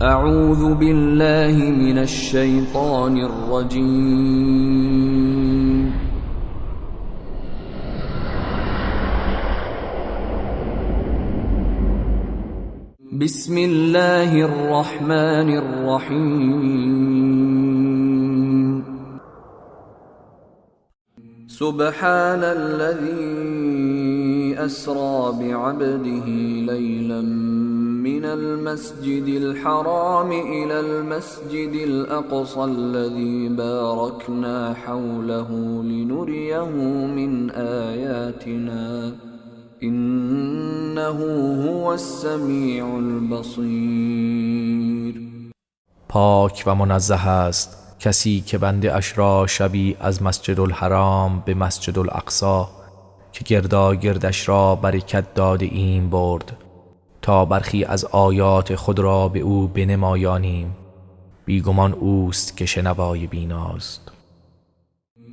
اعوذ بالله من الشیطان الرجیم. بسم الله الرحمن الرحیم. سبحان الذي أسرى بعبده ليلا من المسجد الحرام إلى المسجد الأقصى الذي باركنا حوله لنريه من آياتنا إنه هو السميع البصير. پاک و منزه است کسی که بنده اش را شبی از مسجد الحرام به مسجد الاقصی که گرداگردش را برکت داده ایم برد تا برخی از آیات خود را به او بنمایانیم. بیگمان اوست که شنوای بیناست.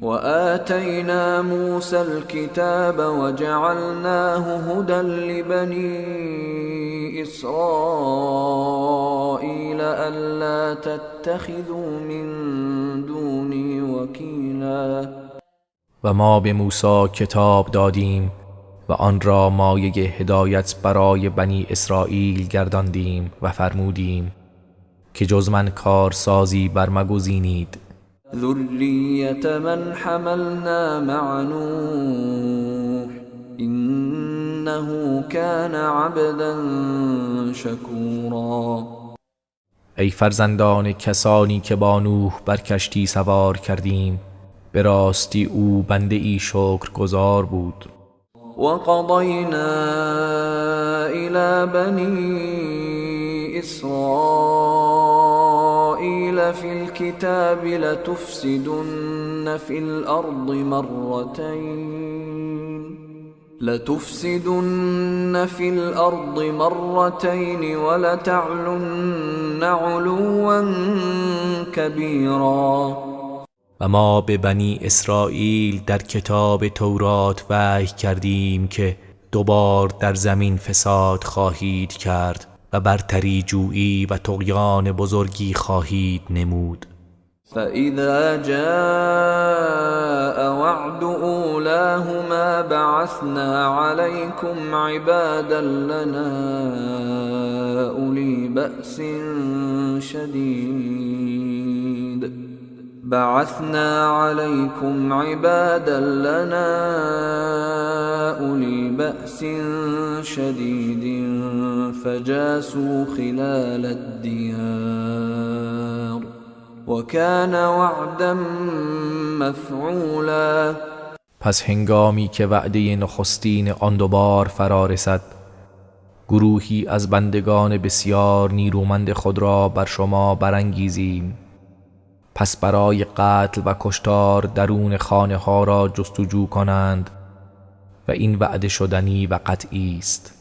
و آتینا موسی الكتاب و جعلناه هدى لبنی اسرائیل الا تتخذوا من دونی وکیلا. و ما به موسی کتاب دادیم و آن را مایه هدایت برای بنی اسرائیل گرداندیم و فرمودیم که جز من کارسازی برمگزینید. ذریة من حملنا مع نوح انه كان عبدا شکورا. ای فرزندان کسانی که با نوح بر کشتی سوار کردیم، به راستی او بنده ای شکرگزار بود. وقضينا إلى بني إسرائيل في الكتاب لتفسدن في الأرض مرتين ولتعلن علوا كبيرا. و ما به بنی اسرائیل در کتاب تورات وحی کردیم که دوبار در زمین فساد خواهید کرد و برتری جویی و طغیان بزرگی خواهید نمود. فإذا جاء وعد أولاهما بعثنا عليكم عبادا لنا أولي بأس شديد فجاسوا خلال الديار وكان وعدا مفعولا. پس هنگامی که وعده نخستین آن دوبار فرا رسد، گروهی از بندگان بسیار نیرومند خود را بر شما برانگیزیم. پس برای قتل و کشتار درون خانه ها را جستجو کنند و این وعده شدنی و قطعی است.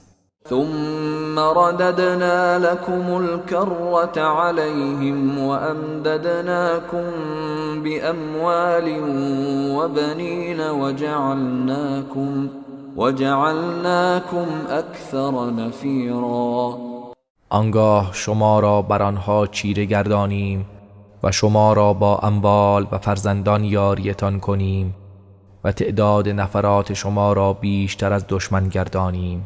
ثم رددنا لكم الكرة عليهم وأمددناكم بأموال وبنين وجعلناكم أكثر نفيرا. آنگاه شما را بر آنها چیره گردانیم و شما را با اموال و فرزندان یاریتان کنیم و تعداد نفرات شما را بیشتر از دشمن گردانیم.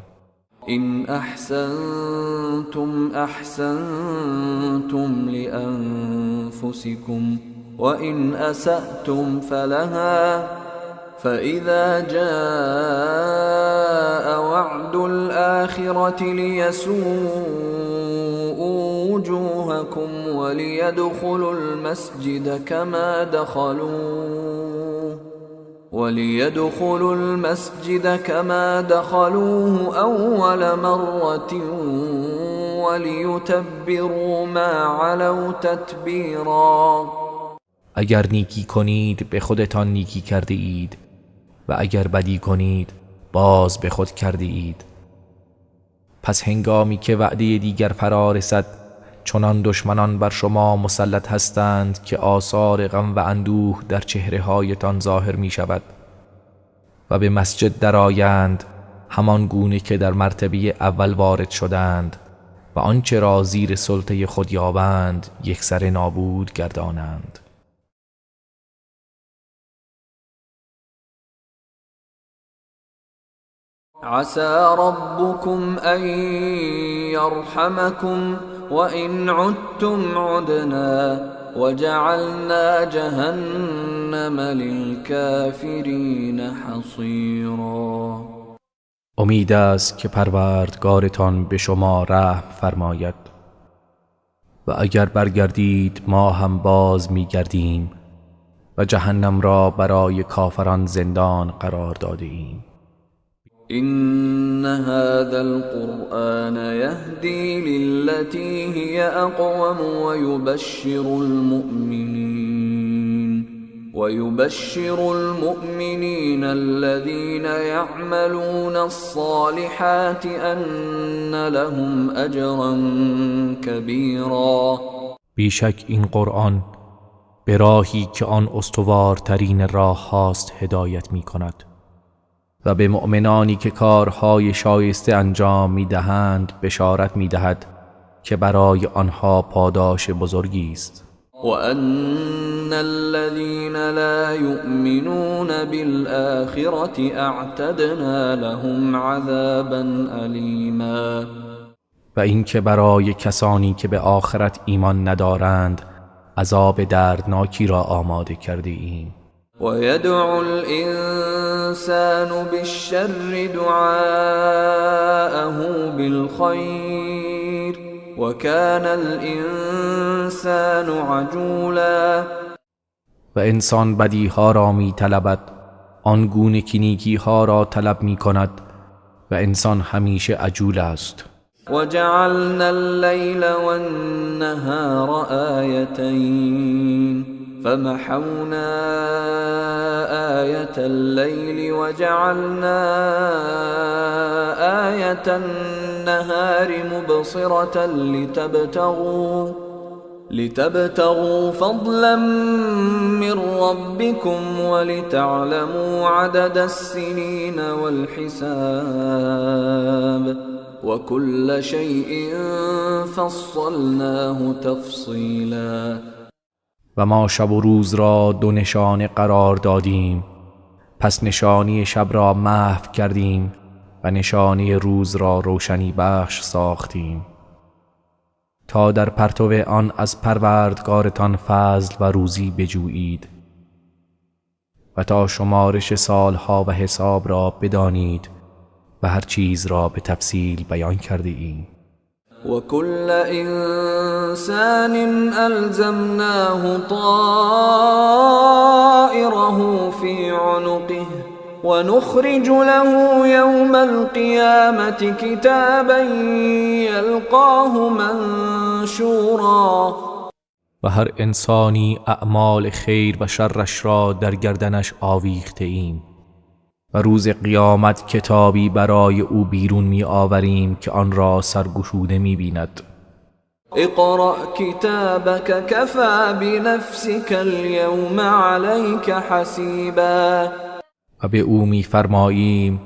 إن أحسنتم أحسنتم لأنفسكم وإن أسأتم فلها فإذا جاء وعد الآخرة ليسوءوا وجوهكم وليدخلوا المسجد كما دخلوه أول مرة وليتبروا ما علوا تتبیرا. اگر نیکی کنید به خودتان نیکی کرده اید و اگر بدی کنید باز به خود کرده اید. پس هنگامی که وعده دیگر فرا رسد، چنان دشمنان بر شما مسلط هستند که آثار غم و اندوه در چهره هایتان ظاهر می شود و به مسجد درآیند همان گونه که در مرتبه اول وارد شدند و آنچه را زیر سلطه خود یابند یکسره نابود گردانند. عسى ربكم أن يرحمكم وإن عدتم عدنا وجعلنا جهنم للكافرين حصيرا. امید است که پروردگارتان به شما رحم فرماید و اگر برگردید ما هم باز می‌گردیم و جهنم را برای کافران زندان قرار داده ایم. إن هذا القرآن يهدي للتي هي أقوم ويبشر المؤمنين الذين يعملون الصالحات أن لهم أجرا كبيرا. بیشک این قرآن به راهی که آن استوارترین راه هاست هدایت می کند و به مؤمنانی که کارهای شایسته انجام می دهند بشارت می دهد که برای آنها پاداش بزرگی است. وأن الذين لا يؤمنون بالآخرة اعتدنا لهم عذابا أليما. و اینکه برای کسانی که به آخرت ایمان ندارند عذاب دردناکی را آماده کرده ایم. ويدعو الإنسان بالشر دعاءه بالخير وكان الإنسان عجولا. و انسان بدیها را می طلبد آنگونه که نیکیها را طلب می کند و انسان همیشه عجول است. وجعلنا الليل والنهار آيتين فمحونا آية الليل وجعلنا آية النهار مبصرة لتبتغوا فضلا من ربكم ولتعلموا عدد السنين والحساب وكل شيء فصلناه تفصيلا. و ما شب و روز را دو نشانه قرار دادیم، پس نشانی شب را محو کردیم و نشانی روز را روشنی بخش ساختیم تا در پرتو آن از پروردگارتان فضل و روزی بجویید و تا شمارش سالها و حساب را بدانید و هر چیز را به تفصیل بیان کرده ایم. وكل إنسان ألزمناه طائره في عنقه ونخرج له يوم القيامة كتابا يلقاه منشورا. و هر انسانی اعمال خیر و شرش را در گردنش آویخته ایم و روز قیامت کتابی برای او بیرون می آوریم که آن را سرگشوده می بیند. اقرأ کتابک کفا بنفسک اليوم علیک حسیبا. و به او می فرماییم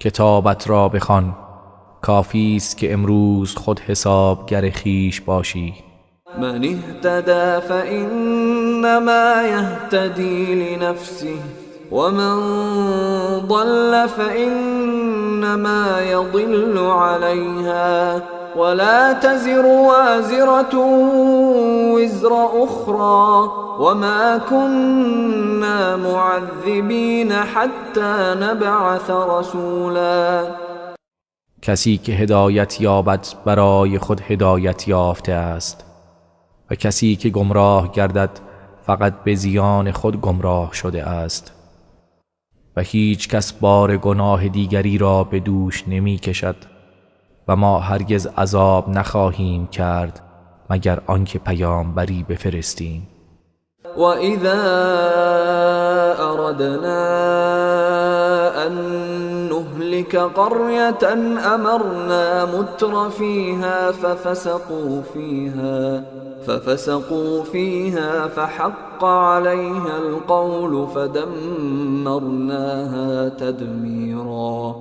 کتابت را بخوان، کافی است که امروز خود حسابگر خویش باشی. من اهتدى فإنما يهتدي لنفسه ومن ضل فإنما يضل عليها ولا تزر وازرة وزر أخرى وما كنا معذبين حتى نبعث رسولا. کسی که هدایت یابد برای خود هدایت یافته است و کسی که گمراه گردد فقط به زیان خود گمراه شده است و هیچ کس بار گناه دیگری را به دوش نمی کشد و ما هرگز عذاب نخواهیم کرد مگر آنکه پیامبری بفرستیم. و اذا اردنا ان نهلك قرية امرنا متر فيها ففسقوا فيها فحق عليها القول فدمرناها تدميرا.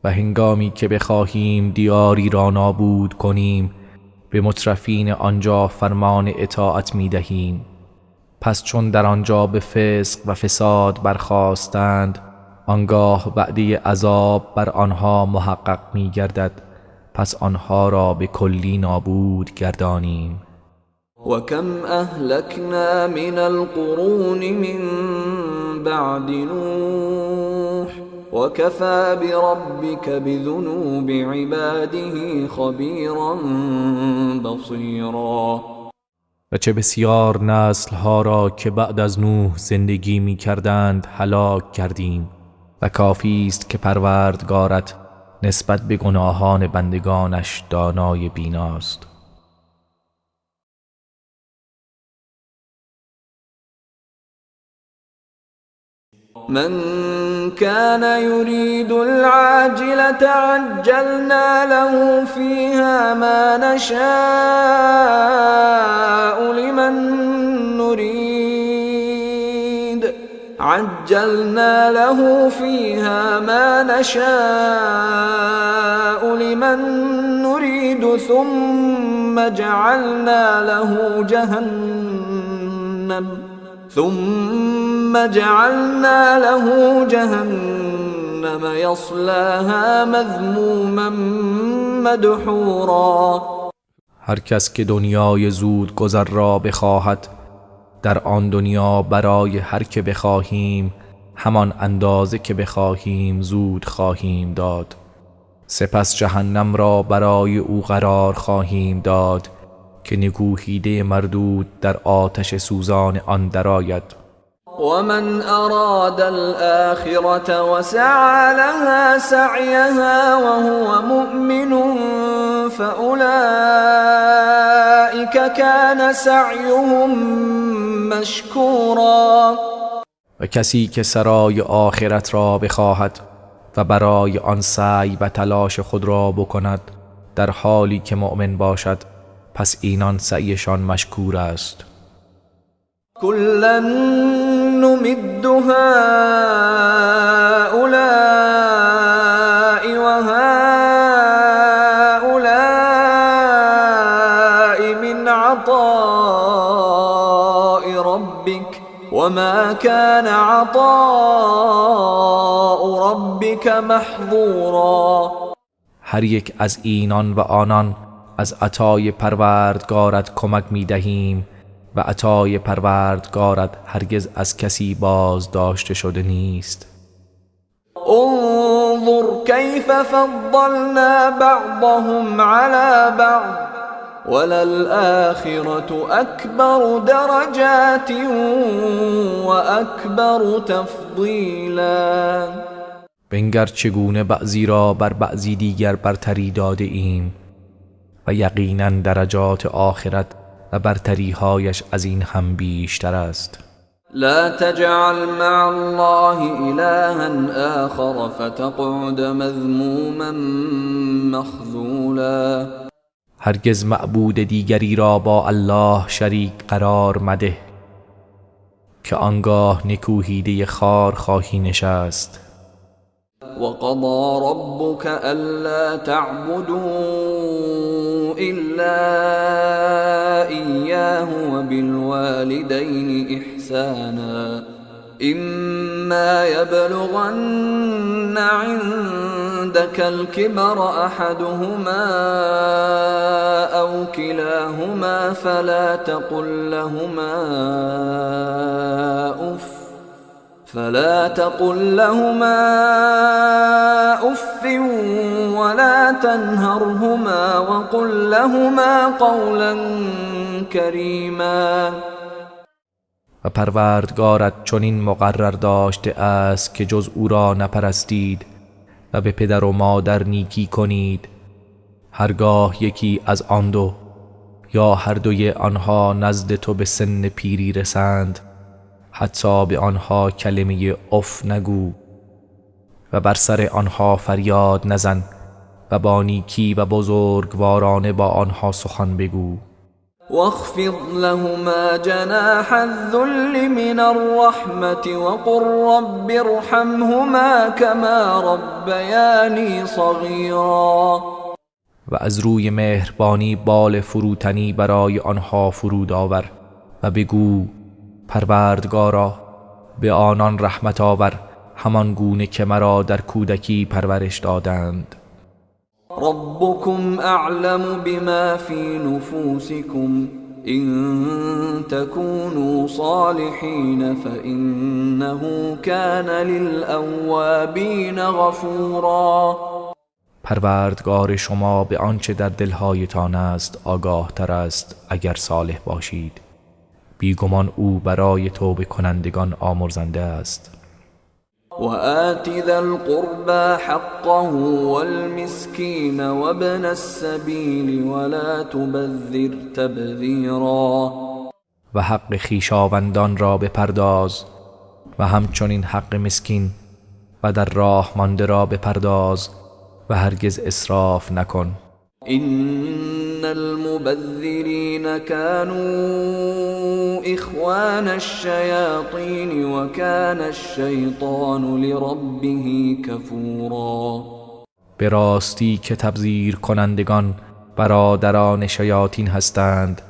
و و هنگامی که بخواهیم دیاری را نابود کنیم به مترفین آنجا فرمان اطاعت می دهیم. پس چون در آنجا به فسق و فساد برخاستند آنگاه وعده عذاب بر آنها محقق می گردد، پس آنها را به کلی نابود گردانیم. وكم أهلكنا من القرون من بعد نوح وكفى بربك بذنوب عباده خبيرا بصيرا. و چه بسیار نسلها را که بعد از نوح زندگی می کردند هلاک کردیم و کافی است که پروردگارت نسبت به گناهان بندگانش دانای بیناست. من كان يريد العاجلة عجلنا له فيها ما نشاء لمن نريد ثم جعلنا له جهنم يصلاها مذموما مدحورا. هر کس که دنیای زود گذر را بخواهد در آن دنیا برای هر که بخواهیم همان اندازه که بخواهیم زود خواهیم داد، سپس جهنم را برای او قرار خواهیم داد که نکوهیده مردود در آتش سوزان آن درآید. ومن أراد الآخرة وسعى لها سعيها وهو مؤمن فأولئك كان سعيهم مشكورا. و کسی که سرای آخرت را بخواهد و برای آن سعی و تلاش خود را بکند در حالی که مؤمن باشد پس اینان سعیشان مشکور است. كلا نمد هؤلاء وهؤلاء من عطاء ربك وما كان عطاء ربك محظورا. هر یک از اینان و آنان از عطای پروردگارت کمک می دهیم و عطای پروردگارت هرگز از کسی باز داشته شده نیست. انظر كيف فضلنا بعضهم على بعض وللآخرة أكبر درجات وأكبر تفضيلا. بنگر چگونه بعضی را بر بعضی دیگر برتری داده ایم و یقینا درجات آخرت و برتریهایش از این هم بیشتر است. لا تجعل مع الله إلها آخر فتقعد مذموما مخذولا. هرگز معبود دیگری را با الله شریک قرار مده که آنگاه نکوهیده خار خواهی نشست. وقضى ربك ألا تعبدوا إلا إياه وبالوالدين إحسانا إما يبلغن عندك الكبر أحدهما أو كلاهما فلا تقل لهما أف ولا تنهرهما وقل لهما قولا كريما. و پروردگارت چنین مقرر داشته است که جز او را نپرستید و به پدر و مادر نیکی کنید. هرگاه یکی از آن دو یا هر دوی آنها نزد تو به سن پیری رسند حتی به آنها کلمه اف نگو و بر سر آنها فریاد نزن و با نیکی و بزرگوارانه با آنها سخن بگو. واخفض لهما جناح الذل من الرحمة وقل رب ارحمهما كما ربياني صغيرا. و از روی مهربانی بال فروتنی برای آنها فرود آور و بگو پروردگارا به آنان رحمت آور همان گونه که مرا در کودکی پرورش دادند. ربكم اعلم بما في نفوسكم ان تكونوا صالحين فانه كان للأوابين غفورا. پروردگار شما به آنچه در دلهایتان است آگاه تر است اگر صالح باشید، بیگمان او برای توبه کنندگان آمرزنده است. وآت ذا القربى حقه والمسكين وابن السبيل ولا تبذر تبذیرا. و حق خویشاوندان را بپرداز و همچنین حق مسکین و در راه مانده را بپرداز و هرگز اسراف نکن. إن المبذرين كانوا إخوان الشياطين وكان الشيطان لربه كفورا. به راستی که تبذیر کنندگان برادران شیاطین هستند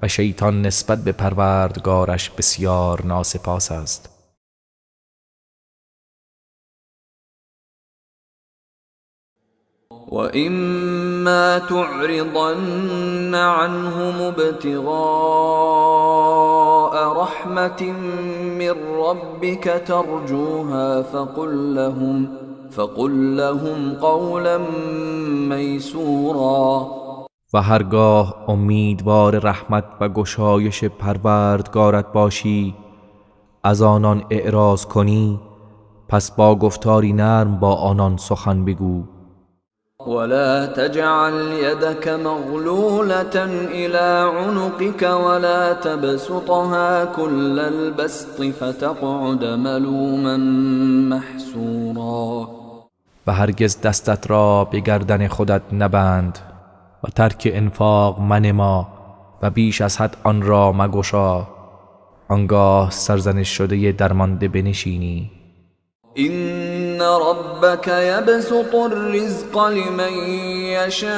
و شیطان نسبت به پروردگارش بسیار ناسپاس است. وَإِمَّا تُعْرِضَنَّ عَنْهُمُ ابْتِغَاءَ رَحْمَةٍ مِّن رَّبِّكَ تَرْجُوهَا فَقُل لَّهُمْ قَوْلًا مَّيْسُورًا. و هرگاه امیدوار رحمت و گشایش پروردگارت باشی از آنان اعراض کنی پس با گفتاری نرم با آنان سخن بگو. ولا تجعل يدك مغلولة إلى عنقك ولا تبسطها كل البسط فتقعد ملوما محسورا. و هرگز دستت را به گردن خودت نبند و ترک انفاق منما و بیش از حد آن را مگشا، آنگاه سرزنش شده درمانده بنشینی. إن ربك يبسط الرزق لمن يشاء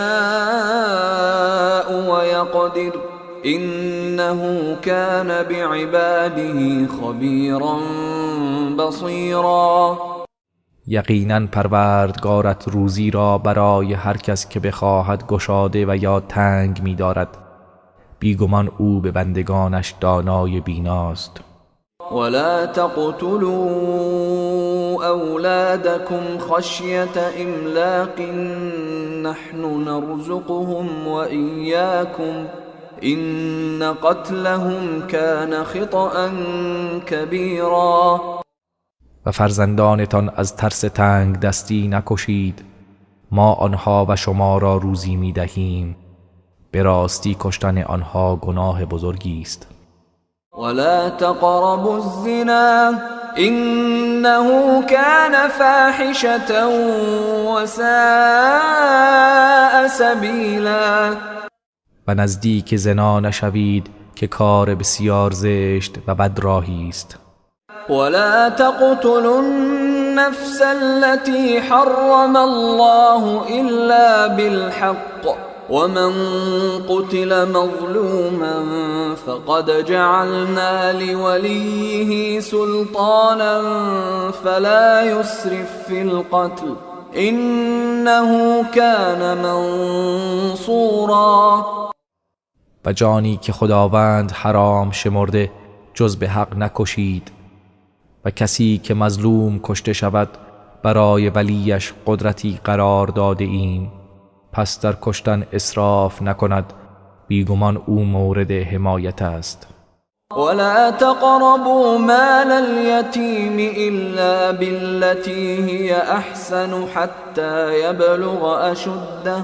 ويقدر إنه كان بعباده خبيرا بصيرا. یقینا پروردگارت روزی را برای هر کس که بخواهد گشاده و یا تنگ می دارد، بیگمان او به بندگانش دانای بیناست. ولا تقتلوا أولادكم خشية إملاق نحن نرزقهم وإياكم إن قتلهم كان خطأ كبيرا. و فرزندانتان از ترس تنگ دستی نکشید، ما آنها و شما را روزی می دهیم، به راستی کشتن آنها گناه بزرگی است. ولا تقربوا الزنا إنه كان فاحشة وساء سبيلا. و نزدیک زنا نشوید که کار بسیار زشت و بد راهی است. ولا تقتلوا النفس التي حرم الله إلا بالحق ومن قتل مظلوما فقد جعلنا لوليه سلطانا فلا يسرف في القتل إنه كان منصورا. و جانی که خداوند حرام شمرده جز به حق نکشید و کسی که مظلوم کشته شود برای ولیش قدرتی قرار داده ایم، پس در کشتن اسراف نکند، بیگمان او مورد حمایت است. ولا تقربوا مال اليتيم إلا بالتي هي أحسن حتى يبلغ أشده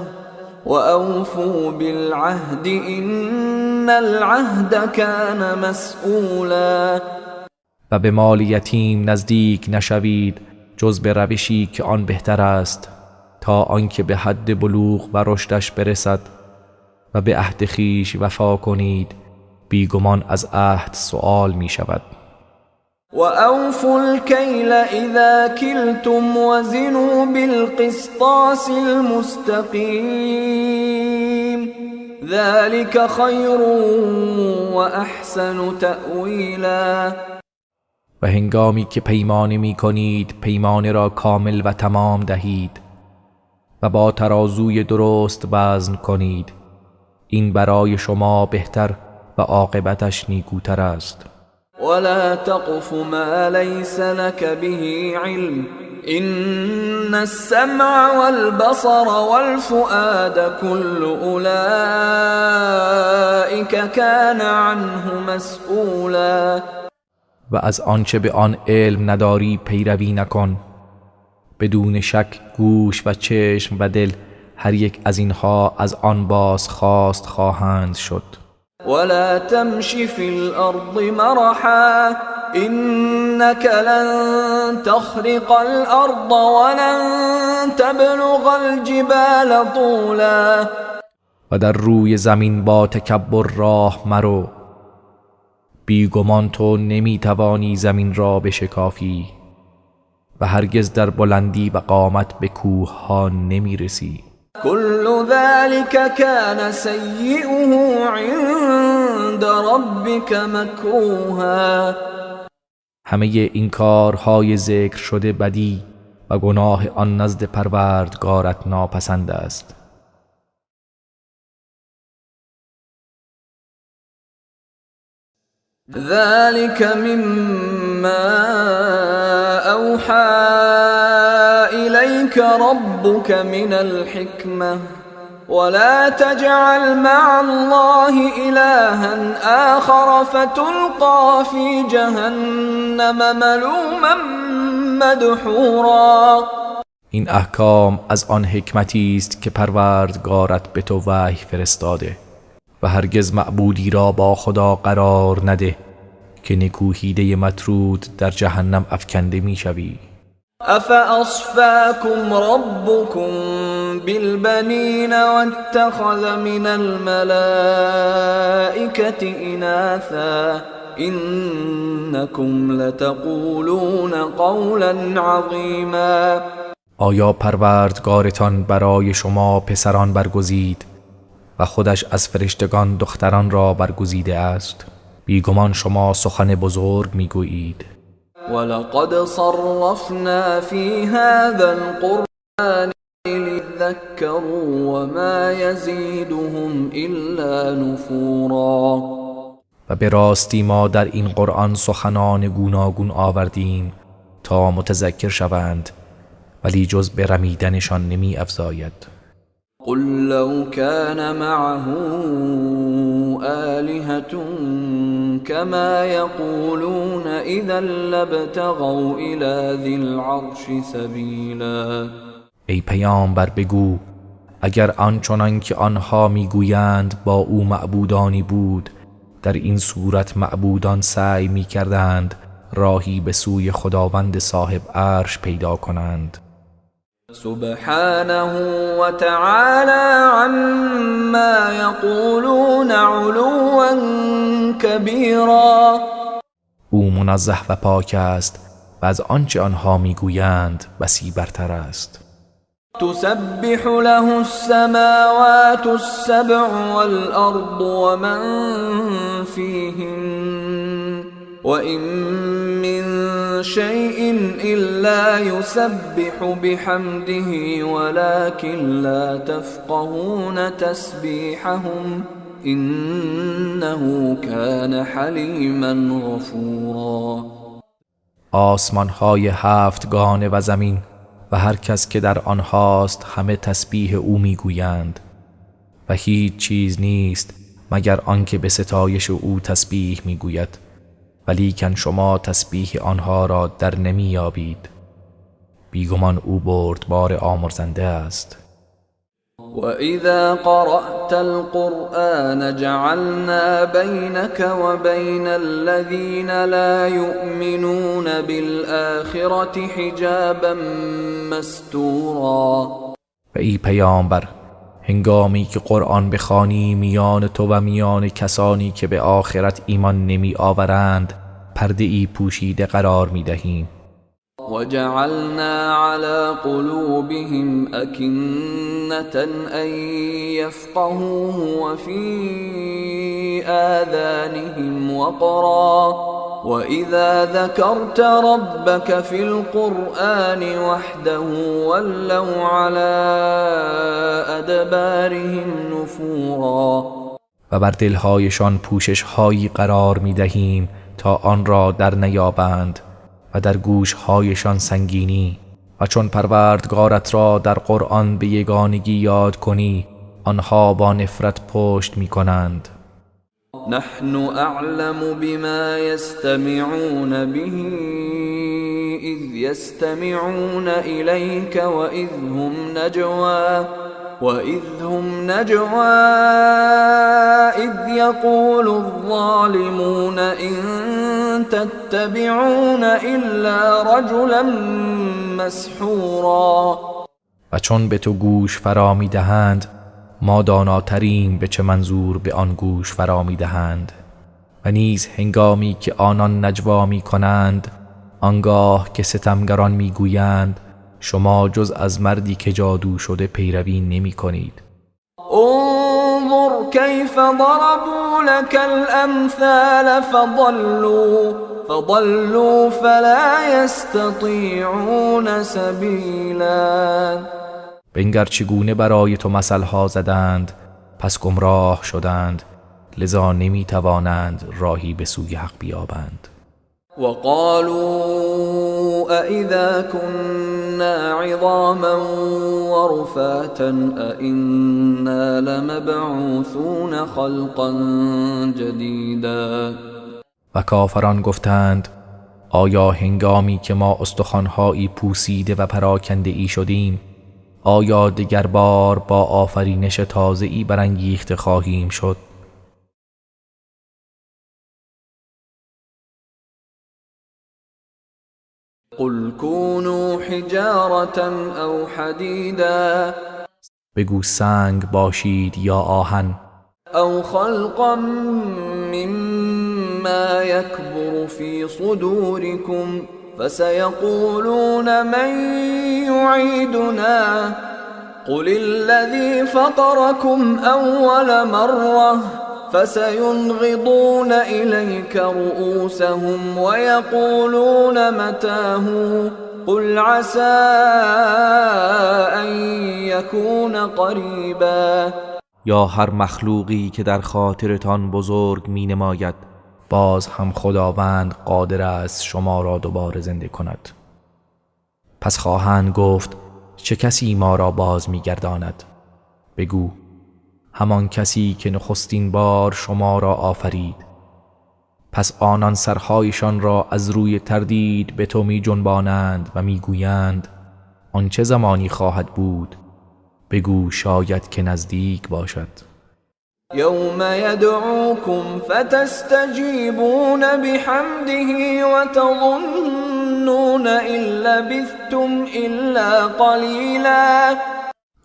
وأوفوا بالعهد إن العهد كان مسئولا. و به مال یتیم نزدیک نشوید جز به روشی که آن بهتر است تا آنکه به حد بلوغ و رشدش برسد و به عهد خویش وفا کنید، بیگمان از عهد سؤال می شود. وأوفوا الكيل إذا كلتم وزنوا بالقسطاس المستقيم ذلك خير وأحسن تأویلا. و هنگامی که پیمانه می کنید، پیمانه را کامل و تمام دهید و با ترازوی درست وزن کنید، این برای شما بهتر و عاقبتش نیکوتر است. ولا تقف ما ليس لك به علم إن السمع والبصر والفؤاد كل أولئك كان عنه مسئولا. و از آنچه به آن علم نداری پیروی نکن. بدون شک گوش و چشم و دل هر یک از اینها از آن باز خواست خواهند شد. ولا تمش في الأرض مرحا إنك لن تخرق الأرض ولن تبلغ الجبال طولا. و در روی زمین با تکبر راه مرو، بیگمان تو نمیتوانی زمین را بشکافی و هرگز در بلندی و قامت به کوه ها نمیرسی. كل ذلك كان سيئه عند ربك مكروها. همه این کارهای ذکر شده بدی و گناه آن نزد پروردگارت ناپسند است. ذلك مما أوحى إليك ربك من الحكمة ولا تجعل مع الله إلها آخر فتلقى في جهنم ملوما مدحورا. این احکام از آن حکمتی است که پروردگارت به تو وحی فرستاده و هرگز معبودی را با خدا قرار نده که نکوهیده مطرود در جهنم افکنده می شوی. افاصفاكم ربكم بالبنين واتخذ من الملائكة اناثا انكم لتقولون قولا عظیما. آیا پروردگارتان برای شما پسران برگزید و خودش از فرشتگان دختران را برگزیده است؟ بیگمان شما سخن بزرگ میگویید. ولقد صرفنا في هذا القرآن ليذكروا وما يزيدهم الا نفورا. و به راستی ما در این قرآن سخنان گوناگون آوردیم تا متذکر شوند، ولی جز به رمیدنشان نمی افزاید. قل لو كان معه آلهة كما يقولون إذا لابتغوا إلى ذي العرش سبيلا. ای پیامبر بگو اگر آنچنان که آنها میگویند با او معبودانی بود، در این صورت معبودان سعی میکردند راهی به سوی خداوند صاحب عرش پیدا کنند. سبحانه وتعالى عما يقولون علوا كبيرا. او منزه و پاک است و از آنچه آنها میگویند بسی برتر است. تسبح له السماوات السبع والأرض ومن فيهن وإن من شيء إلا يسبح بحمده ولكن لا تفقهون تسبيحهم إنه كان حليما غفورا. آسمان های هفتگانه و زمین و هر کس که در آنهاست همه تسبیح او میگویند و هیچ چیز نیست مگر آنکه به ستایش او تسبیح میگوید، ولیکن شما تسبیح آنها را در نمیابید. بیگمان او بردبار آمرزنده است. وَإِذَا قَرَأْتَ الْقُرْآنَ جَعَلْنَا بَيْنَكَ وَبَيْنَ الَّذِينَ لَا يُؤْمِنُونَ بِالْآخِرَةِ حِجَابًا مَسْتُورًا. و ای پیامبر، هنگامی که قرآن بخوانی میان تو و میان کسانی که به آخرت ایمان نمی آورند پرده ای پوشیده قرار می دهیم. وجعلنا على قلوبهم أكنة أن يفقهوه وفي آذانهم وقرا وإذا ذكرت ربك في القرآن وحده ولوا على أدبارهم نفورا. و بر دلهایشان پوشش هایی قرار می دهیم تا آن را در نیابند و در گوشهایشان سنگینی، و چون پروردگارت را در قرآن به یگانگی یاد کنی آنها با نفرت پشت می کنند. نحن اعلم بما يستمعون به اذ يستمعون إليك وإذ هم نجوى إذ يقول الظالمون إن تتبعون إلا رجلا مسحورا. و چون به تو گوش فرا می دهند ما داناتریم به چه منظور به آن گوش فرا می دهند. و نیز هنگامی که آنان نجوا می کنند آنگاه که ستمگران می گویند شما جز از مردی که جادو شده پیروی نمی کنید. انظر كيف ضربوا لك الأمثال فضلوا فلا يستطيعون سبيلا. بنگر چگونه برای تو مثلها زدند پس گمراه شدند لذا نمی توانند راهی به سوی حق بیابند. وقالوا أإذا كنا عظاما ورفاتا أإنا لمبعوثون خلقا جديدا. و کافران گفتند آیا هنگامی که ما استخوان‌هایی پوسیده و پراکنده ای شدیم آیا دیگر بار با آفرینش تازه‌ای برانگیخته خواهیم شد؟ قل كونوا حجارة او حديدا. بگو سنگ باشید یا آهن. او خلقا مما يكبر في صدوركم فسيقولون من يعيدنا قل الذي فطركم أول مرة فسينغضون إليك رؤوسهم ويقولون متاه قل عسى أن يكون قريبا. یا هر مخلوقی که در خاطرتان بزرگ می نماید باز هم خداوند قادر است شما را دوباره زنده کند. پس خواهند گفت چه کسی ما را باز می گرداند؟ بگو همان کسی که نخستین بار شما را آفرید. پس آنان سرهایشان را از روی تردید به تو می جنبانند و می گویند آن چه زمانی خواهد بود؟ بگو شاید که نزدیک باشد. يوم يدعوكم فتستجيبون بحمده وتظنون إن لبثتم إلا قليلا.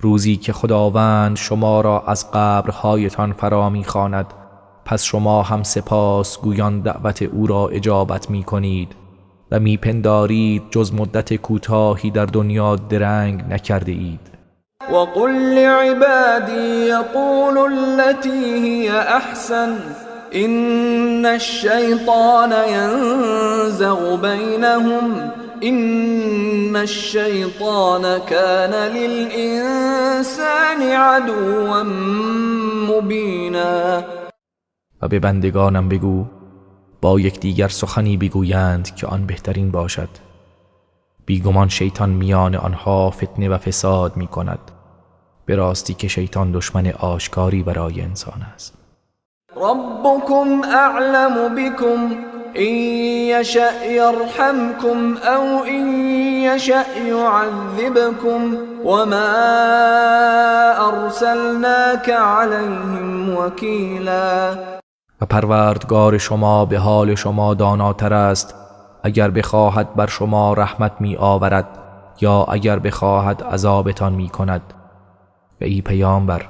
روزی که خداوند شما را از قبرهایتان فرا می‌خواند پس شما هم سپاس گویان دعوت او را اجابت می کنید و میپندارید جز مدت کوتاهی در دنیا درنگ نکرده اید. وقل لعبادي يقولوا التي هي أحسن إن الشيطان ينزغ بينهم إن الشيطان كان للإنسان عدوا مبينا. و به بندگانم بگو با یکدیگر سخنی بگویند که آن بهترین باشد. بیگمان شیطان میان آنها فتنه و فساد می کند. به راستی که شیطان دشمن آشکاری برای انسان است. ربكم اعلم بكم ان يشأ يرحمكم او ان يشأ يعذبكم وما ارسلناك عليهم وكيلا. و پروردگار شما به حال شما داناتر است اگر بخواهد بر شما رحمت می آورد یا اگر بخواهد عذابتان می کند و ای پیامبر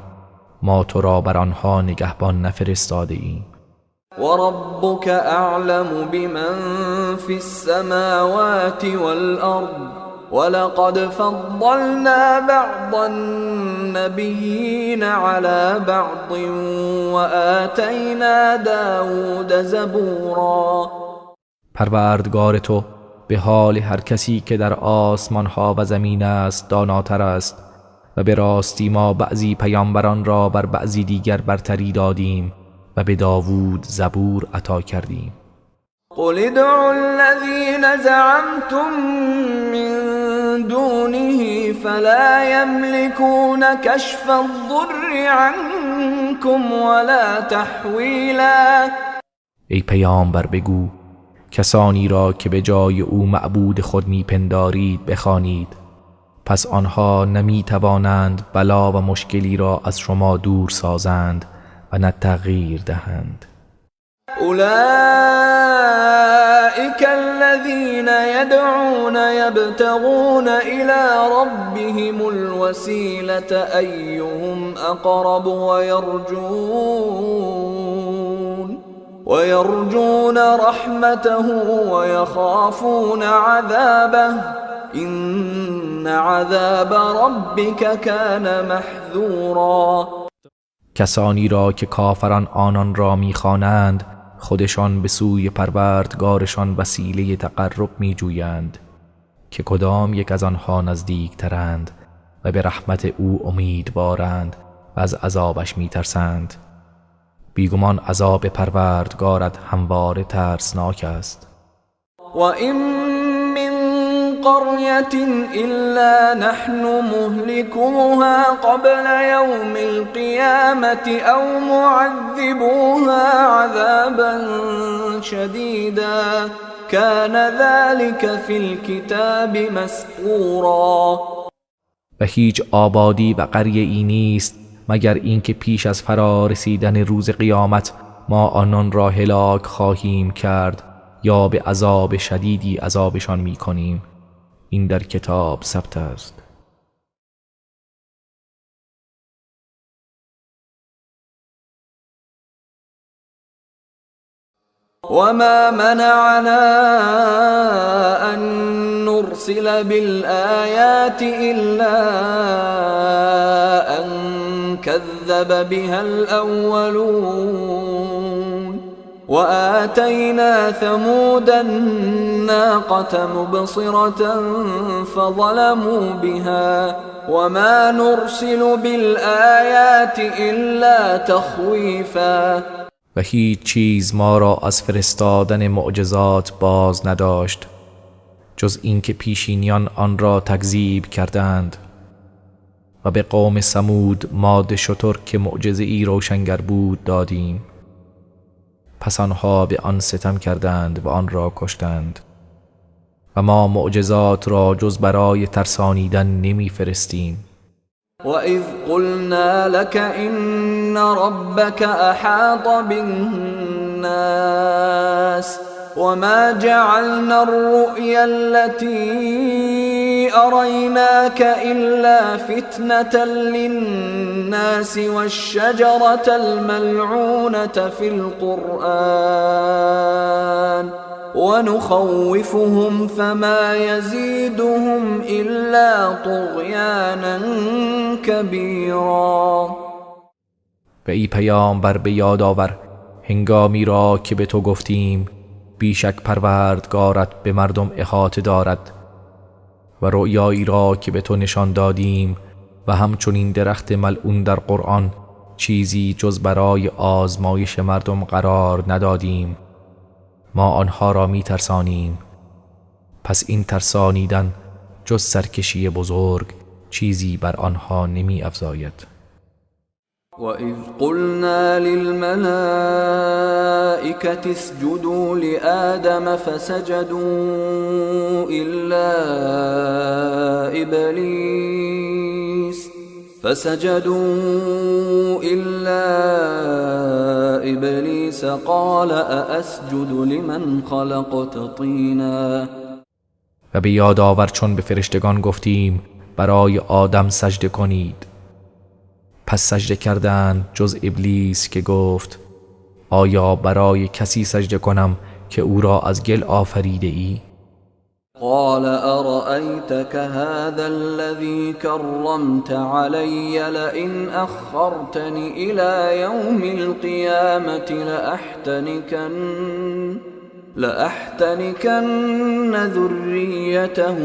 ما تو را بر آنها نگهبان نفرستاده ایم. وربك أعلم بمن في السماوات والأرض ولقد فضلنا بعض النبيين على بعض وآتينا داود زبورا. پروردگار تو به حال هر کسی که در آسمان ها و زمین است داناتر است و به راستی ما بعضی پیامبران را بر بعضی دیگر برتری دادیم و به داوود زبور عطا کردیم. قل ادعوا الذين زعمتم من دونه فلا يملكون كشف الضر عنكم ولا تحویلا. ای پیامبر بگو کسانی را که به جای او معبود خود میپندارید بخوانید، پس آنها نمی توانند بلا و مشکلی را از شما دور سازند و نه تغییر دهند. اولئك الذين يدعون يبتغون إلى ربهم الوسيلة أيهم أقرب ويرجون رحمته ويخافون عذابه إن عذاب ربك كان محذورا. کسانی را که کافران آنان را میخوانند خودشان به سوی پروردگارشان وسیله تقرب میجویند که کدام یک از آنها نزدیک ترند و به رحمت او امیدوارند و از عذابش میترسند. بیگمان عذاب پروردگارت همواره ترسناک است. و این من قرية إلا نحن مهلكوها قبل يوم القيامة أو معذبوها عذابا شديدا كان ذلك في الكتاب مسطورا. و هیچ آبادی و قریه ای نیست مگر اینکه پیش از فرا رسیدن روز قیامت ما آنان را هلاک خواهیم کرد یا به عذاب شدیدی عذابشان می کنیم. این در کتاب ثبت است. وما منعنا أن نرسل بالآيات إلا أن كذب بها الأولون وآتينا ثمود الناقة مبصرة فظلموا بها وما نرسل بالآيات إلا تخويفا. و هیچ چیز ما را از فرستادن معجزات باز نداشت جز اینکه پیشینیان آن را تکذیب کردند و به قوم ثمود ماده شتر که معجزه ای روشنگر بود دادیم، پس آنها به آن ستم کردند و آن را کشتند و ما معجزات را جز برای ترسانیدن نمی فرستیم. وَإِذْ قُلْنَا لَكَ إِنَّ رَبَّكَ أَحَاطَ بِالنَّاسِ وَمَا جَعَلْنَا الرُّؤْيَا الَّتِي أَرَيْنَاكَ إِلَّا فِتْنَةً لِلنَّاسِ وَالشَّجَرَةَ الْمَلْعُونَةَ فِي الْقُرْآنِ ونخوفهم فما يزيدهم إلا طغيانا كبيرا. و ای پیامبر به یاد آور هنگامی را که به تو گفتیم بیشک پروردگارت به مردم احاطه دارد و رؤیایی را که به تو نشان دادیم و همچنین درخت ملعون در قرآن چیزی جز برای آزمایش مردم قرار ندادیم، ما آنها را می ترسانیم، پس این ترسانیدن جز سرکشی بزرگ چیزی بر آنها نمی افزاید. وَإِذْ قُلْنَا لِلْمَلَائِكَةِ اسْجُدُوا لِآدَمَ فَسَجَدُوا إِلَّا إِبْلِيسَ قَالَ أَأَسْجُدُ لِمَنْ خَلَقْتَ طِينًا. و به یاد آور چون به فرشتگان گفتیم برای آدم سجده کنید، پس سجده کردند جز ابلیس که گفت آیا برای کسی سجده کنم که او را از گل آفریده ای؟ قال أرأيتك هذا الذي كرمت علي لئن أخرتني إلى يوم القيامة لأحتنكن ذريته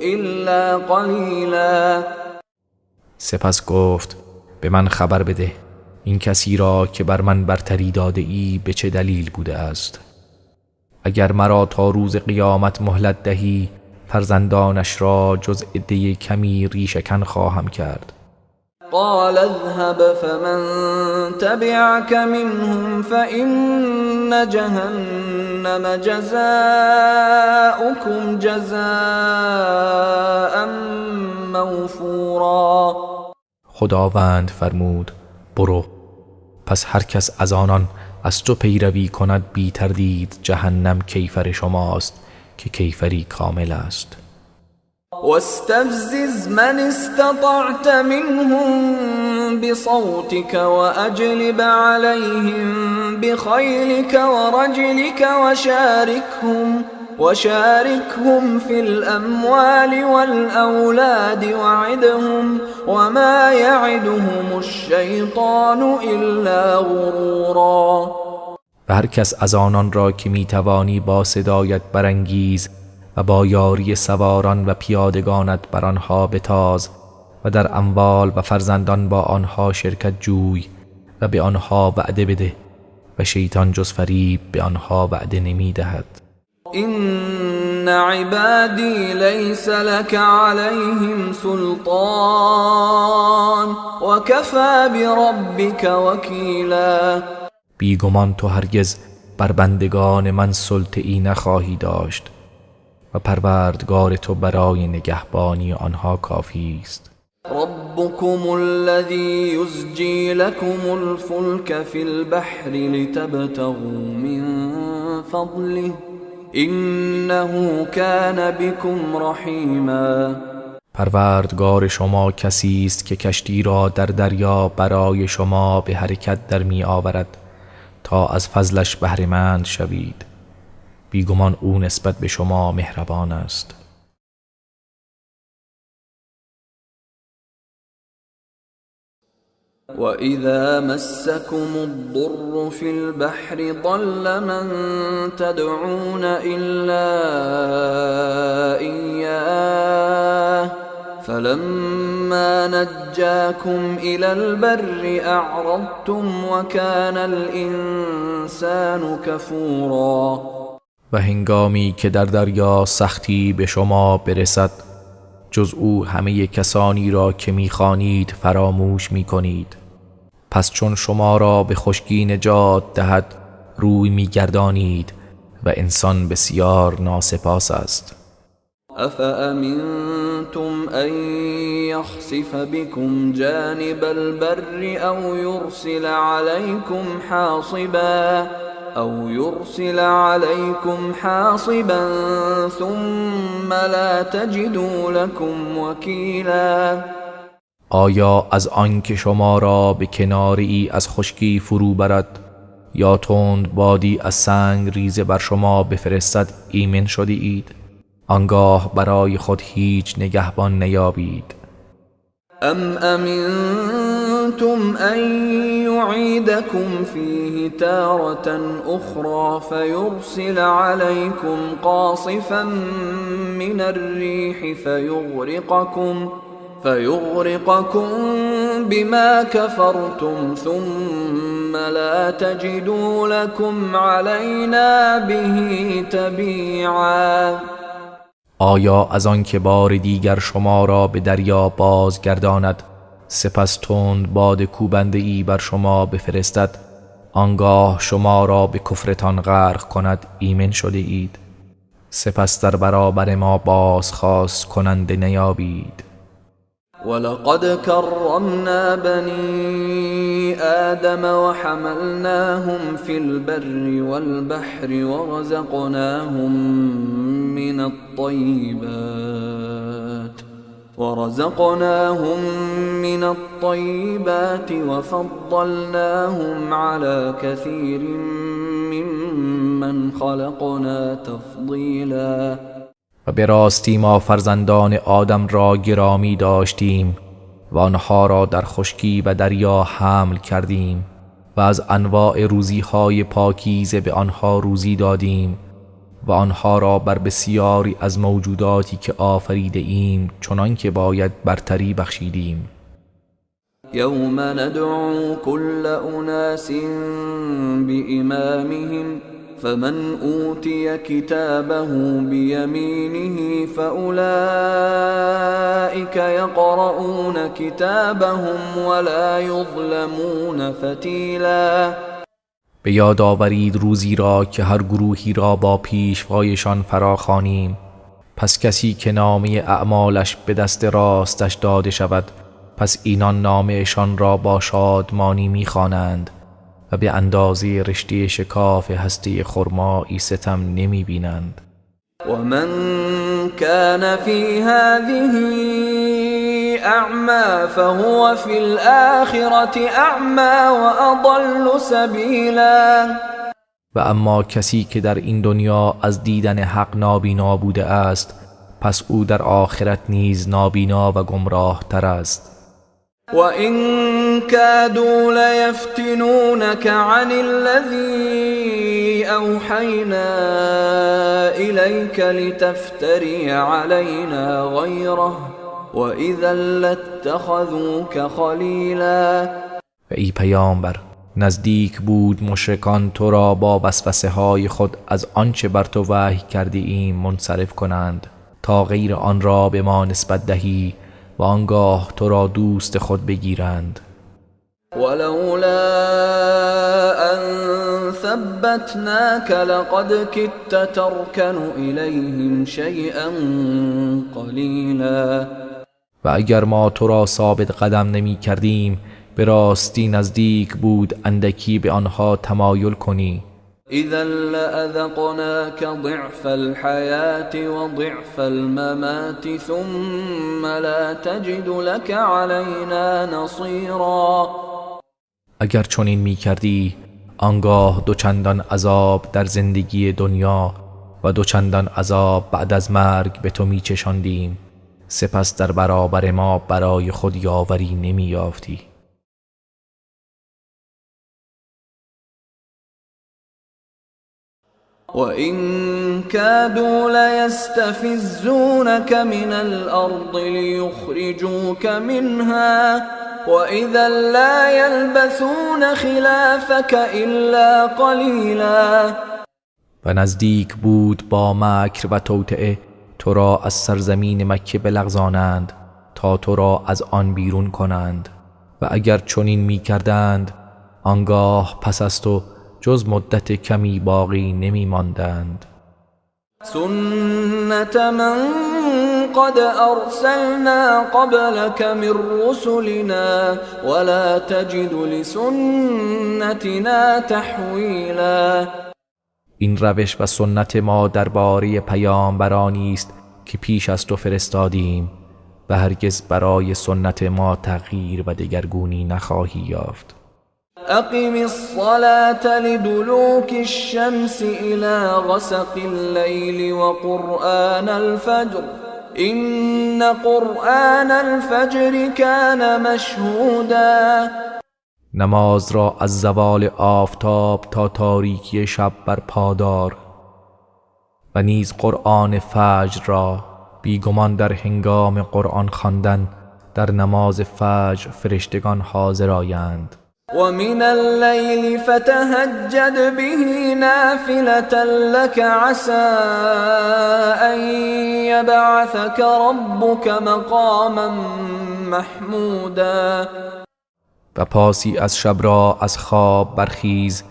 إلا قليلا. سپس گفت به من خبر بده این کسی را که بر من برتری داده ای به چه دلیل بوده است. اگر مرا تا روز قیامت مهلت دهی فرزندانش را جز عده کمی ریشه‌کن خواهم کرد. قال اذهب فمن تبعك منهم فإن جهنم جزاؤكم جزاء موفورا. خداوند فرمود برو، پس هر کس از آنان از تو پیروی کند بی تردید جهنم کیفر شماست که کیفری کامل است. واستفزز من استطعت منهم بصوتك وأجلب عليهم بخيلك ورجلك وشاركهم في الأموال والأولاد وعدهم وما يعدهم الشيطان إلا غرورا. و هر کس از آنان را که میتوانی با صدایت برانگیز و با یاری سواران و پیادگانت بر آنها بتاز و در اموال و فرزندان با آنها شرکت جوی و به آنها وعده بده و شیطان جز فریب به آنها وعده نمیدهد. إن عبادي ليس لك عليهم سلطان وكفى بربك وكيلا. بیگمان تو هرگز بر بندگان من سلطه‌ای نخواهی داشت و پروردگار تو برای نگهبانی آنها کافی است. ربكم الذي يزجي لكم الفلك في البحر لتبتغوا من فضله إنه كان بكم رحیما. پروردگار شما کسی است که کشتی را در دریا برای شما به حرکت در می آورد تا از فضلش بهره‌مند شوید. بیگمان او نسبت به شما مهربان است. وَإِذَا مَسَّكُمُ الضُّرُّ فِي الْبَحْرِ ضَلَّ مَن تَدْعُونَ إِلَّا إِيَّاهُ فَلَمَّا نَجَّاكُمْ إِلَى الْبَرِّ أَعْرَضْتُمْ وَكَانَ الْإِنسَانُ كَفُورًا. و هنگامی که در دریا سختی به شما برسد جز او همه کسانی را که می‌خوانید فراموش می‌کنید. پس چون شما را به خشکی نجات دهد روی می‌گردانید و انسان بسیار ناسپاس است. أَفَأَمِنْتُمْ أَنْ يَخْسِفَ بِكُمْ جَانِبَ الْبَرِّ أَوْ يُرْسِلَ عَلَيْكُمْ حَاصِبًا ثُمَّ لَا تَجِدُوا لَكُمْ وَكِيلًا. آیا از آن که شما را به کناری از خشکی فرو برد یا تند بادی از سنگ ریزه بر شما بفرستد ایمن شده اید؟ آنگاه برای خود هیچ نگهبان نیابید. أَمْ أَمِنْتُمْ أَنْ يُعِيدَكُمْ فِيهِ تَارَةً أُخْرَى فَيُرْسِلَ عَلَيْكُمْ قَاصِفًا مِنَ الرِّيحِ فَيُغْرِقَكُمْ بِمَا كَفَرْتُمْ ثُمَّ لَا تَجِدُوا لَكُمْ عَلَيْنَا بِهِ تَبِيعًا. آیا از آن که بار دیگر شما را به دریا بازگرداند سپس تند باد کوبنده‌ای بر شما بفرستد آنگاه شما را به کفرتان غرق کند ایمن شده اید؟ سپس در برابر ما بازخواست کننده نیابید. وَلَقَدْ كَرَّمْنَا بَنِي آدَمَ وَحَمَلْنَاهُمْ فِي الْبَرِّ وَالْبَحْرِ وَرَزَقْنَاهُمْ مِنَ الطَّيِّبَاتِ ورزقناهم من الطيبات وفضلناهم على كثير ممن خلقنا تفضیلا. و به راستی ما فرزندان آدم را گرامی داشتیم و آنها را در خشکی و دریا حمل کردیم و از انواع روزیهای پاکیزه به آنها روزی دادیم و آنها را بر بسیاری از موجوداتی که آفریده ایم چنان که باید برتری بخشیدیم. یوم ندعو كل اناس بإمامهم فمن اوتی کتابه بیمینه فأولئک یقرؤون کتابهم ولا یظلمون فتیلا. به یاد آورید روزی را که هر گروهی را با پیشوایشان فراخوانیم، پس کسی که نامه اعمالش به دست راستش داده شود، پس اینان نامهشان را با شادمانی می‌خوانند و به اندازه رشته شکاف هسته خرمایی ستم نمی بینند. ومن كان في هذه أعمى فهو في الآخرة أعمى وأضل سبيلا. و اما کسی که در این دنیا از دیدن حق نابینا بوده است، پس او در آخرت نیز نابینا و گمراه تر است. وَإِن كَادُوا لَيَفْتِنُونَكَ عَنِ الَّذِي أَوْحَيْنَا إِلَيْكَ لِتَفْتَرِيَ عَلَيْنَا غَيْرَهُ وَإِذًا لَاتَّخَذُوكَ خَلِيلًا. و ای پیامبر، نزدیک بود مشرکان تو را با وسوسه های خود از آنچه بر تو وحی کرده ایم منصرف کنند تا غیر آن را به ما نسبت دهی و آنگاه تو را دوست خود بگیرند. ولولا ان ثبتناك لقد كدت تركن إليهم شيئا قليلا. و اگر ما تو را ثابت قدم نمی کردیم، به راستی نزدیک بود اندکی به آنها تمایل کنی. إذا لأذقناك ضعف الحياة وضعف الممات ثم لا تجد لك علينا نصيرا. اگر چنین می کردی، آنگاه دوچندان عذاب در زندگی دنیا و دوچندان عذاب بعد از مرگ به تو می چشاندیم، سپس در برابر ما برای خود یاوری نمی یافتی. وَإِن كَادُوا لَيَسْتَفِزُّونَكَ مِنَ الْأَرْضِ لِيُخْرِجُوكَ مِنْهَا وَإِذًا لَا يَلْبَثُونَ خِلَافَكَ إِلَّا قَلِيلًا. و نزدیک بود با مکر و توطئه تو را از سرزمین مکه بلغزانند تا تو را از آن بیرون کنند، و اگر چنین می کردند آنگاه پس از تو جز مدت کمی باقی نمی ماندند. سنت من قد ارسلنا قبلك من رسلنا ولا تجد لسنتنا تحویلا. این روش و سنت ما درباره پیامبرانی است که پیش از تو فرستادیم و هرگز برای سنت ما تغییر و دگرگونی نخواهی یافت. اقم الصلاة لدلوك الشمس إلى غسق الليل وقرآن الفجر إن قرآن الفجر كان مشهودا. نماز را از زوال آفتاب تا تاریکی شب بر پادار و نیز قرآن فجر را بیگمان در هنگام قرآن خواندن در نماز فجر فرشتگان حاضر آیند. ومن الليل فتهجد به نافلة لك عسى أن يبعثك ربك مقاما محمودا. و پاسی از شب را از خواب برخیز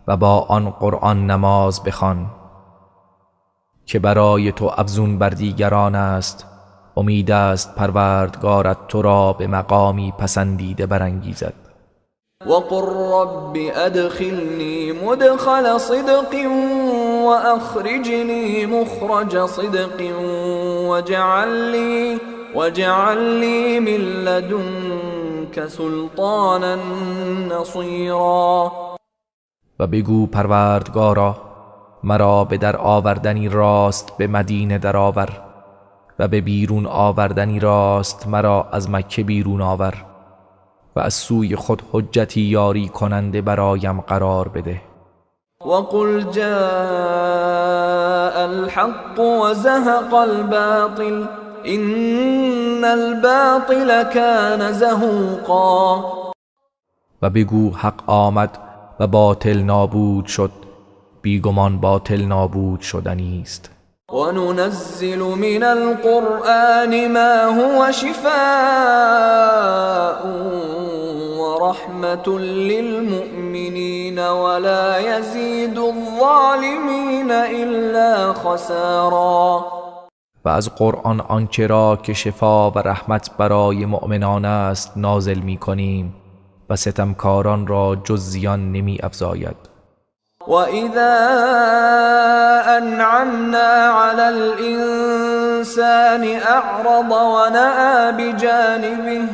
و با آن قرآن نماز بخوان که برای تو افزون بر دیگران است. امید است پروردگارت تو را به مقامی پسندیده برانگیزد. وقل رب ادخلني مدخل صدق واخرجني مخرج صدق واجعل لي من لدنك سلطانا نصيرا. و بگو پروردگارا مرا به در آوردنی راست به مدینه درآور و به بیرون آوردنی راست مرا از مکه بیرون آور و از سوی خود حجتی یاری کننده برایم قرار بده. وقل جاء الحق وزهق الباطل إن الباطل كان زهوقا. و بگو حق آمد و باطل نابود شد، بیگمان باطل نابود شدنی است. وننزل من القرآن ما هو شفاء ورحمة للمؤمنين ولا يزيد الظالمين إلا خسارا. و از قرآن آنچه را که شفا و رحمت برای مؤمنان است نازل می کنیم و ستمکاران را جز زیان نمی افزاید. وَإِذَا أَنْعَمْنَا عَلَى الْإِنسَانِ أَعْرَضَ وَنَأَىٰ بِجَانِبِهِ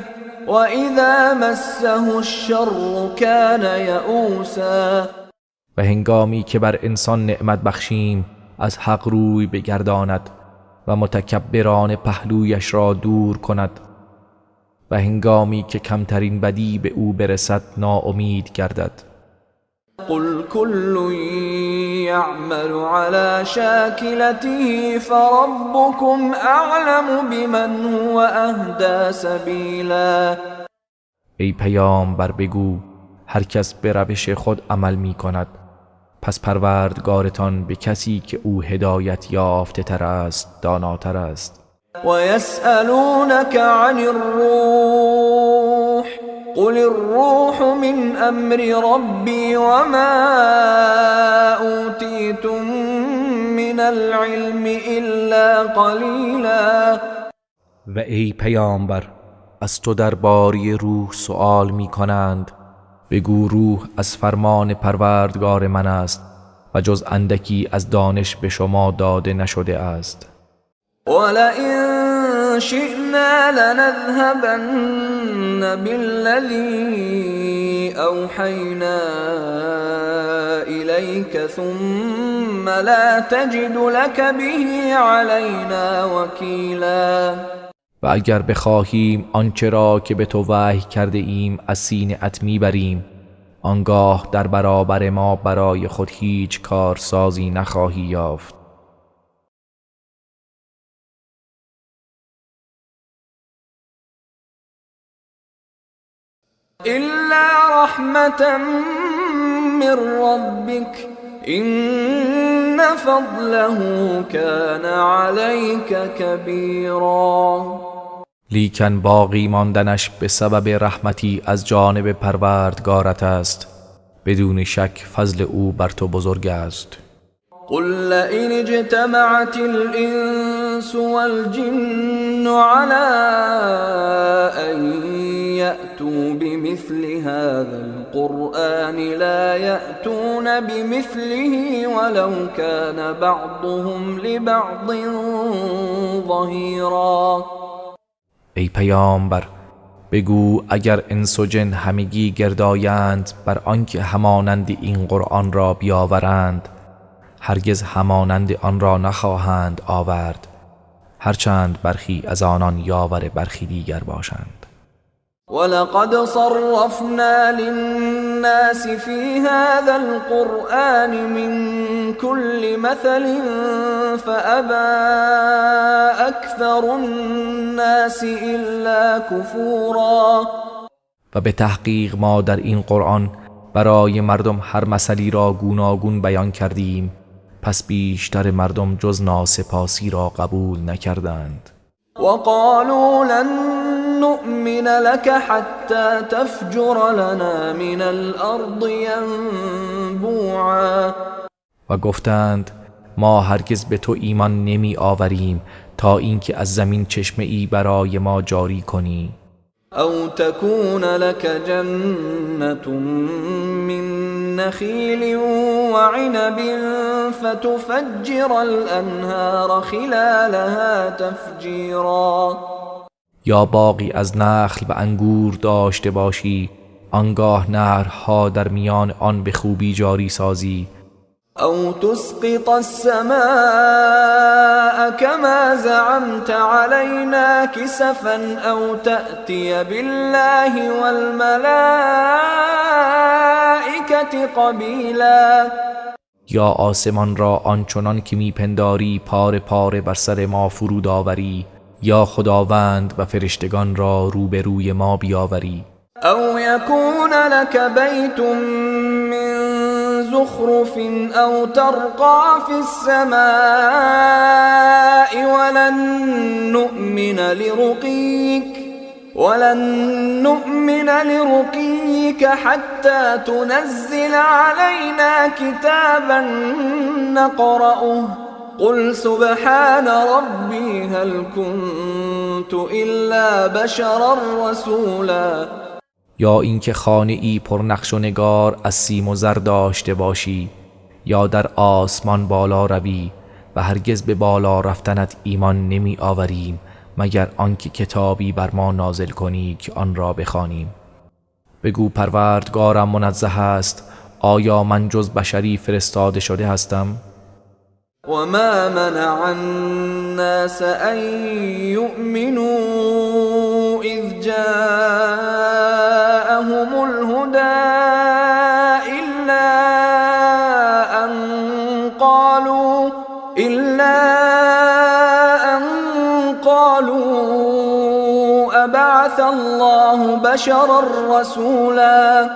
وَإِذَا مَسَّهُ الشَّرُّ كَانَ يَئُوسًا. و هنگامی که بر انسان نعمت بخشیم از حق روی بگرداند و متکبران پهلویش را دور کند و هنگامی که کمترین بدی به او برسد ناامید گردد. قل كل يعمل على شاكلته فربكم أعلم بمن هو أهدى سبيلا. ای پیامبر بگو هر کس به روش خود عمل می کند، پس پروردگارتان به کسی که او هدایت یافته تر است داناتر است. ويسألونك عن الروح قل الروح من أمر ربي وما أوتيتم من العلم إلا قليلا. و ای پیامبر از تو درباره روح سؤال می کنند، بگو روح از فرمان پروردگار من است و جز اندکی از دانش به شما داده نشده است. ولئن شئنا لنذهبن بالذي أوحينا إليك ثم لا تجد لك به علينا وكيلا. و اگر بخواهیم آنچه را که به تو وحی کرده ایم از سینه ات میبریم، آنگاه در برابر ما برای خود هیچ کارسازی نخواهی یافت. إلا رحمة من ربك إن فضله كان عليك كبيرا. لیکن باقی ماندنش به سبب رحمتی از جانب پروردگارت است، بدون شک فضل او بر تو بزرگ است. قل لئن اجتمعت الإنس والجن على أن يأتوا بمثل هذا القرآن لا يأتون بمثله ولو كان بعضهم لبعض ظهيرا. ای پیامبر بگو اگر انس و جن همگی گردایند بر آنکه همانند این قرآن را بیاورند، هرگز همانند آن را نخواهند آورد، هرچند برخی از آنان یاور برخی دیگر باشند. ولقد صرفنا للناس في هذا القرآن من كل مثل فأبى أكثر الناس إلا كفورا. و به تحقیق ما در این قرآن برای مردم هر مثلی را گوناگون بیان کردیم، پس بیشتر مردم جز ناسپاسی را قبول نکردند. وقالوا لن نؤمن لك حتى تفجر لنا من الأرض ينبوعا. و گفتند ما هرگز به تو ایمان نمی آوریم تا اینکه از زمین چشمه ای برای ما جاری کنی. أو تكون لك جنة من نخيل وعنب فتفجر الأنهار خلالها تفجيرا. یا باغی از نخل و انگور داشته باشی، آنگاه نهرها در میان آن به خوبی جاری سازی. أو تسقط السماء كما زعمت علينا كسفا أو تأتي بالله والملائكة قبيلا. یا آسمان را آنچنان که میپنداری پاره پاره بر سر ما فرود آوری، یا خداوند و فرشتگان را روبروی ما بیاوری. أو يكون لك بيت من زخرف أو ترقى في السماء ولن نؤمن لرقيك حتى تنزل علينا كتابا نقرأه قل سبحان ربي هل كنت إلا بشرا رسولا. یا اینکه خانه ای پر نقش و نگار از سیم و زر داشته باشی، یا در آسمان بالا روی و هرگز به بالا رفتنت ایمان نمی آوریم مگر آنکه کتابی بر ما نازل کنی که آن را بخوانیم. بگو پروردگارم منزه است، آیا من جز بشری فرستاده شده هستم؟ وما منع الناس أن يؤمنوا إذ جاءهم الهدى إلا أن قالوا أبعث الله بشرا رسولا.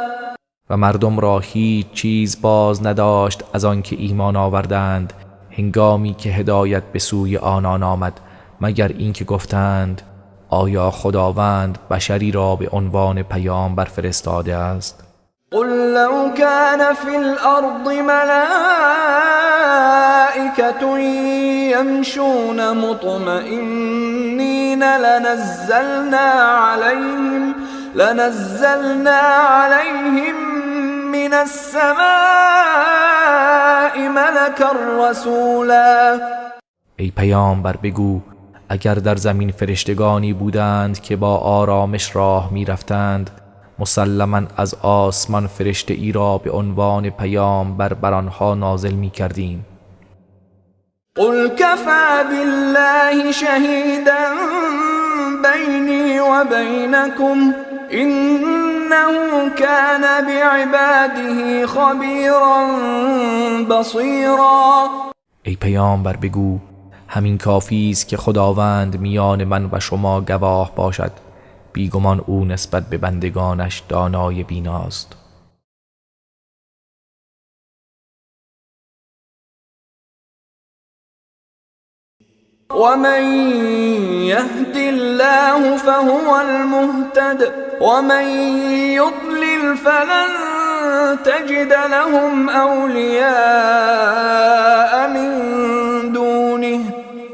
و مردم را هیچ چیز باز نداشت از آنکه ایمان آوردند هنگامی که هدایت به سوی آنان آمد، مگر اینکه گفتند آیا خداوند بشری را به عنوان پیامبر فرستاده است؟ قل لو كان في الأرض ملائكة يمشون مطمئنين لنزلنا عليهم من السماء ملكا رسولا. ای پیامبر بگو اگر در زمین فرشتگانی بودند که با آرامش راه می رفتند، مسلماً از آسمان فرشته ای را به عنوان پیامبر بر آنها نازل می کردیم. قل كفى بالله شهيدا بيني وبينكم إنه كان بعباده خبيرا بصيرا. ای پیامبر بگو همین کافی است که خداوند میان من و شما گواه باشد، بیگمان او نسبت به بندگانش دانای بیناست. ومن يهد الله فهو المهتد ومن يضلل فلن تجد لهم أولياء من دونه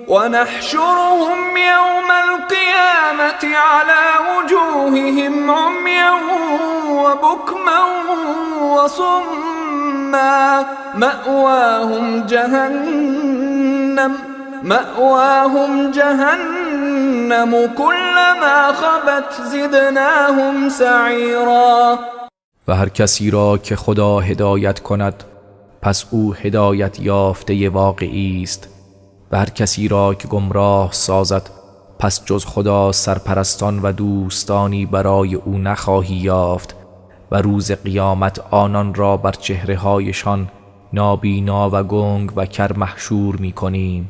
ونحشرهم يوم القيامة على وجوههم عميا وبكما وصما مأواهم جهنم كلما خبت زدناهم سعيرا. و هر کسی را که خدا هدایت کند پس او هدایت یافته واقعی است، و هر کسی را که گمراه سازد پس جز خدا سرپرستان و دوستانی برای او نخواهی یافت، و روز قیامت آنان را بر چهره‌هایشان نابینا و گنگ و کر محشور می کنیم.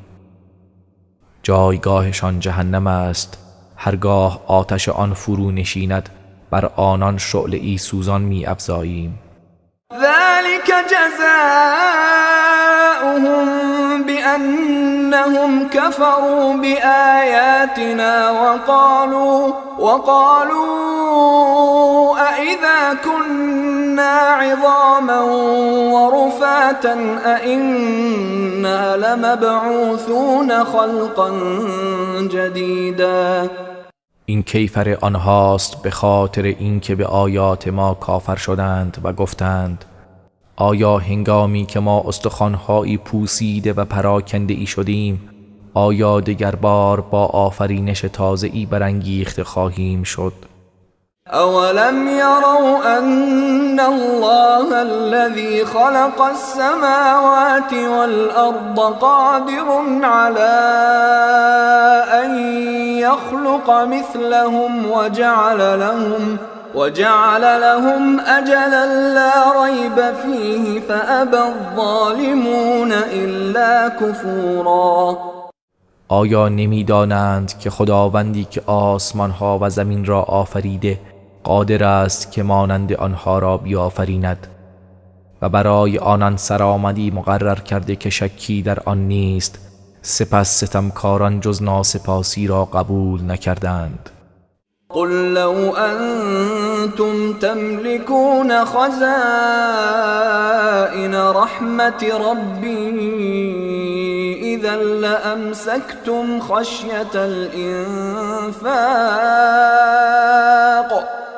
جایگاهشان جهنم است، هرگاه آتش آن فرو نشیند بر آنان شعله‌ای سوزان می افزاییم. ذلك جزاؤهم بأنهم كفروا بآياتنا وقالوا أئذا كنا عظاما ورفاتا أئنا لمبعوثون خلقا جديدا. این کیفر آنهاست به خاطر اینکه به آیات ما کافر شدند و گفتند آیا هنگامی که ما استخوان‌هایی پوسیده و پراکنده ای شدیم آیا دگر بار با آفرینش تازه‌ای برانگیخته خواهیم شد؟ أولم يروا أن الله الذي خلق السماوات والأرض قادر على أن يخلق مثلهم وجعل لهم أجلا لا ريب فيه فأبى الظالمون إلا كفورا. آیا نمی‌دانند که خداوندی که آسمان ها و زمین را آفریده قادر است که مانند آنها را بیافریند و برای آنان سرآمدی مقرر کرده که شکی در آن نیست، سپس ستمکاران جز ناسپاسی را قبول نکردند. قل لو أنتم تملكون خزائن رحمة ربي إذا لأمسكتم خشية الإنفاق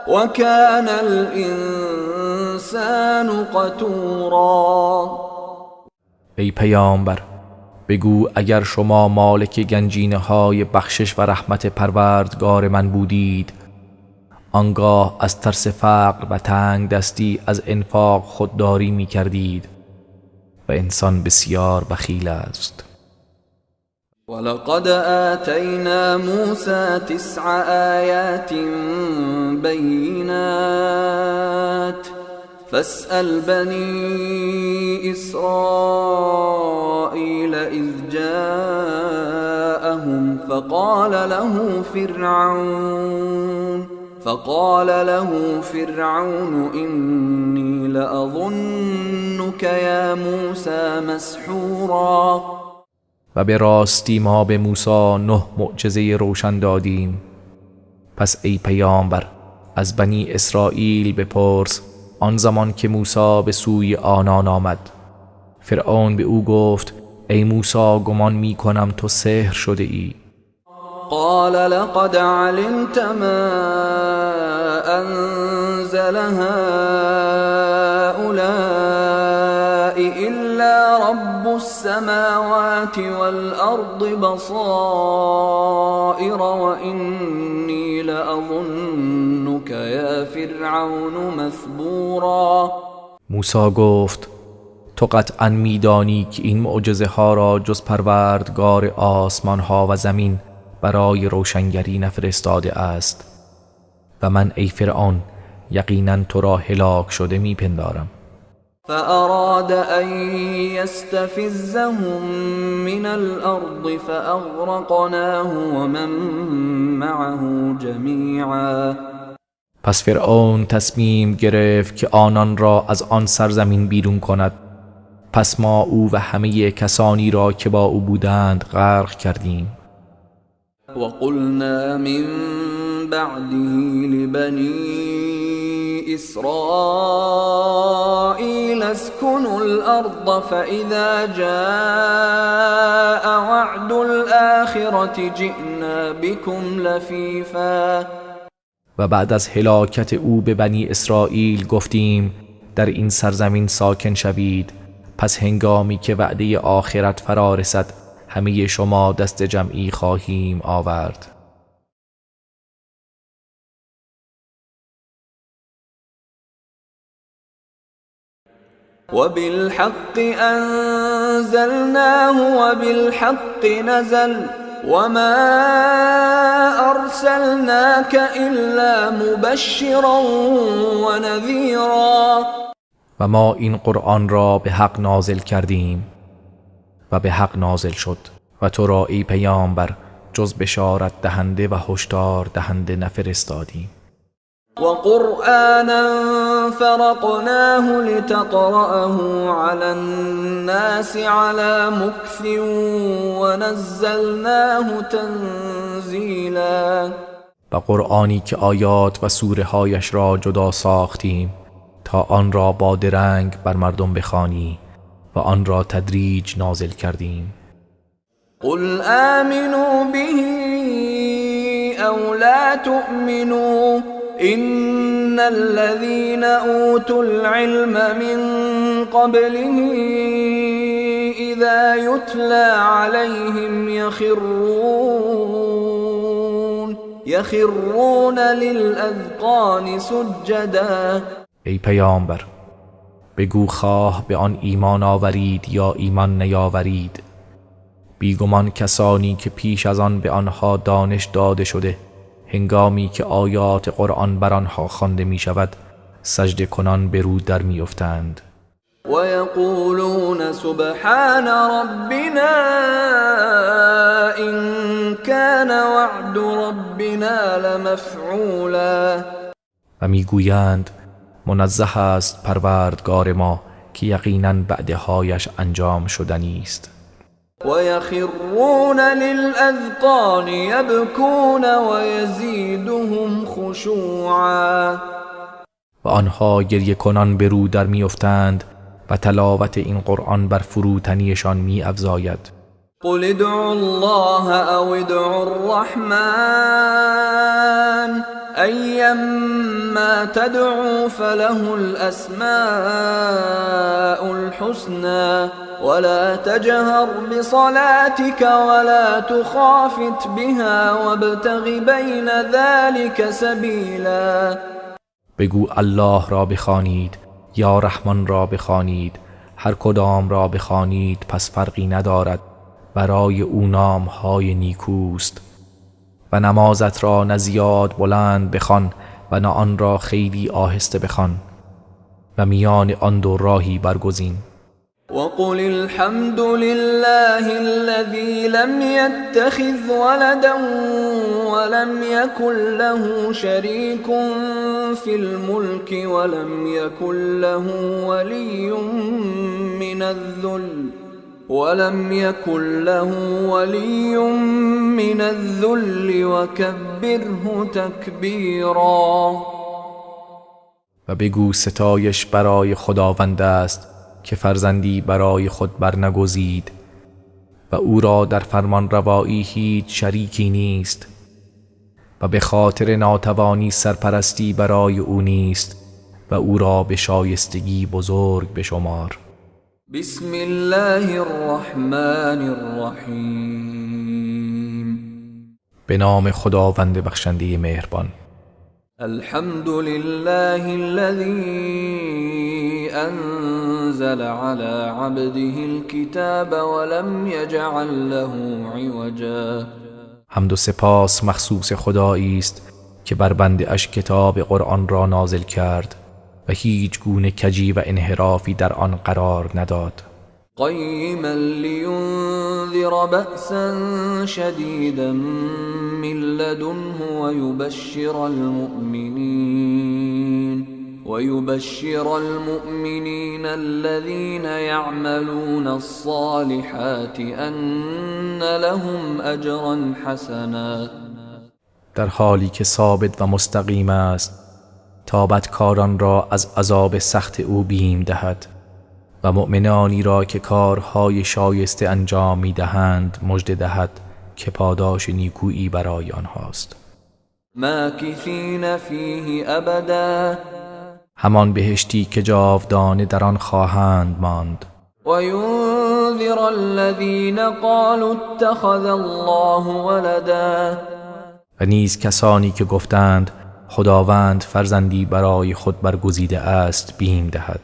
وكان الإنسان قتورا. ای پیامبر، بگو اگر شما مالک گنجینه های بخشش و رحمت پروردگار من بودید، آنگاه از ترس فقر و تنگ دستی از انفاق خودداری می کردید و انسان بسیار بخیل است. ولقد آتينا موسى 9 آيات بينات فاسأل بني إسرائيل إذ جاءهم فقال له فرعون إني لأظنك يا موسى مسحورا. و به راستی ما به موسی 9 معجزه روشن دادیم. پس ای پیامبر، از بنی اسرائیل بپرس آن زمان که موسی به سوی آنان آمد. فرعون به او گفت ای موسی، گمان می کنم تو سحر شده ای. قال لقد علمت ما أنزل هؤلاء إلا رب السماوات والأرض بصائر وإني لأظنك يا فرعون مثبورا. موسی گفت تو قطعا میدانی که این معجزه ها را جز پروردگار آسمان ها و زمین برای روشنگری نفرستاده است و من ای فرعون یقینا تو را هلاک شده میپندارم. فأراد أن يستفزهم من الأرض فأغرقناه ومن معه جميعا. پس فرعون تصمیم گرفت که آنان را از آن سرزمین بیرون کند. پس ما او و همه کسانی را که با او بودند غرق کردیم. وقلنا من بعده لبني إسرائيل اسكنوا الأرض فإذا جاء وعد الآخرة جئنا بكم لفيفا. و بعد از هلاکت او به بنی اسرائیل گفتیم در این سرزمین ساکن شوید، پس هنگامی که وعده آخرت فرا رسد همه شما دست جمعی خواهیم آورد. وبالحق أنزلناه وبالحق نزل وما أرسلناك إلا مبشرا ونذيرا. و ما این قرآن را به حق نازل کردیم و به حق نازل شد و تو را ای پیامبر جز بشارت دهنده و هشدار دهنده نفرستادیم. وقرآنا فرقناه لتقرأه على الناس على مكث ونزلناه تنزیلا. و قرآنی که آیات و سوره هایش را جدا ساختیم تا آن را با درنگ بر مردم بخوانی و آن را تدریج نازل کردیم. قل آمنوا به او لا تؤمنوا إن الذين أوتوا العلم من قبله إذا يتلى عليهم يخرون للأذقان سجدا. ای پیامبر، بگو خواه به آن ایمان آورید یا ایمان نیاورید، بیگمان کسانی که پیش از آن به آنها دانش داده شده هنگامی که آیات قرآن بر آنها خوانده می شود سجده کنان به رو در می افتند. و یقولون سبحان ربنا این کان وعد ربنا لمفعولا. و می گویند منزه است پروردگار ما که یقینا وعدهایش انجام شدنی است. و یخرون للأذقان یبکون و یزیدهم خشوعا. و آنها گریه کنان به رو در می افتند و تلاوت این قرآن بر فروتنیشان می افزاید. قل ادعوا الله او ادعوا الرحمن ایما تدعوا فله الاسماء الحسنى ولا تجهر بصلاتك ولا تخافت بها وابتغ بين ذلك سبيلا. بگو الله را بخوانید یا رحمان را بخوانید، هر کدام را بخوانید پس فرقی ندارد، برای او نام‌های نیکوست. و نمازت را نه زیاد بلند بخوان و نه آن را خیلی آهسته بخوان و میان آن دو راهی برگزین. وقل الحمد لله الذي لم يتخذ ولدا ولم يكن له شريك في الملك ولم يكن له ولي من الذل وكبره تكبيرا. و بگو ستایش برای خداوند است که فرزندی برای خود برنگزید و او را در فرمان روایی هیچ شریکی نیست و به خاطر ناتوانی سرپرستی برای او نیست و او را به شایستگی بزرگ بشمار. بسم الله الرحمن الرحیم. به نام خداوند بخشنده مهربان. الحمد لله الذي انزل على عبده الكتاب ولم يجعل له عوجا. حمد و سپاس مخصوص خدایی است که بر بنده اش کتاب قرآن را نازل کرد و هیچ گونه کجی و انحرافی در آن قرار نداد. قیما لینذر بأسا شدیدا من لدنه ويبشر المؤمنين الذين يعملون الصالحات أن لهم أجرا حسنا. در حالی که ثابت و مستقیم است تا بدکاران را از عذاب سخت او بیم دهد و مؤمنانی را که کارهای شایسته انجام می دهند مژده دهد که پاداش نیکویی برای آنهاست. ماکثین فیه ابدا. همان بهشتی که جاودانه در آن خواهند ماند. و ینذر الذین قالوا اتخذ الله ولدا. و نیز کسانی که گفتند خداوند فرزندی برای خود برگزیده است بیم دهد.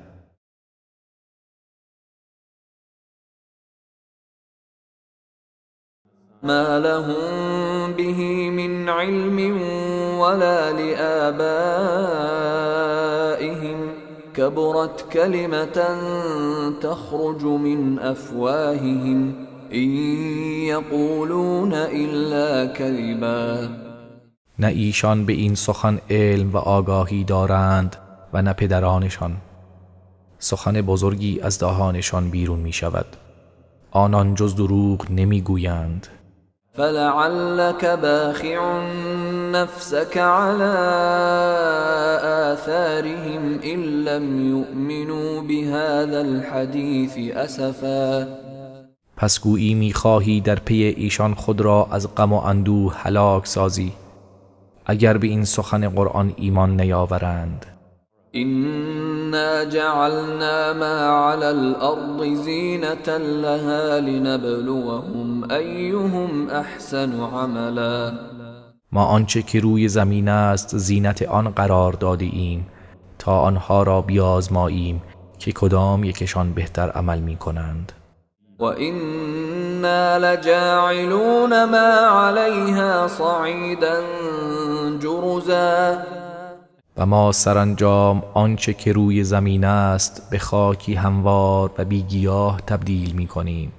ما لهم به من علم ولا لآبائهم كبرت كلمة تخرج من أفواههم إن يقولون إلا كذبا. نه ایشان به این سخن علم و آگاهی دارند و نه پدرانشان. سخن بزرگی از دهانشان بیرون می شود، آنان جز دروغ نمی گویند. فلعلك باخع نفسك على آثارهم إن لم يؤمنوا بهذا الحديث أسفا. پس گویی می‌خواهی در پی ایشان خود را از غم و اندوه هلاک سازی اگر به این سخن قرآن ایمان نیاورند. إنا جعلنا ما على الأرض زينة لها لنبلوهم أيهم أحسن عملا. ما آنچه که روی زمین است زینت آن قرار داده ایم تا آنها را بیازماییم که کدام یکشان بهتر عمل می کنند. وَإِنَّا لَجَاعِلُونَ مَا عَلَيْهَا صَعِيدًا جُرُزًا. و ما سرانجام آنچه که روی زمین است به خاکی هموار و بیگیاه تبدیل می کنیم.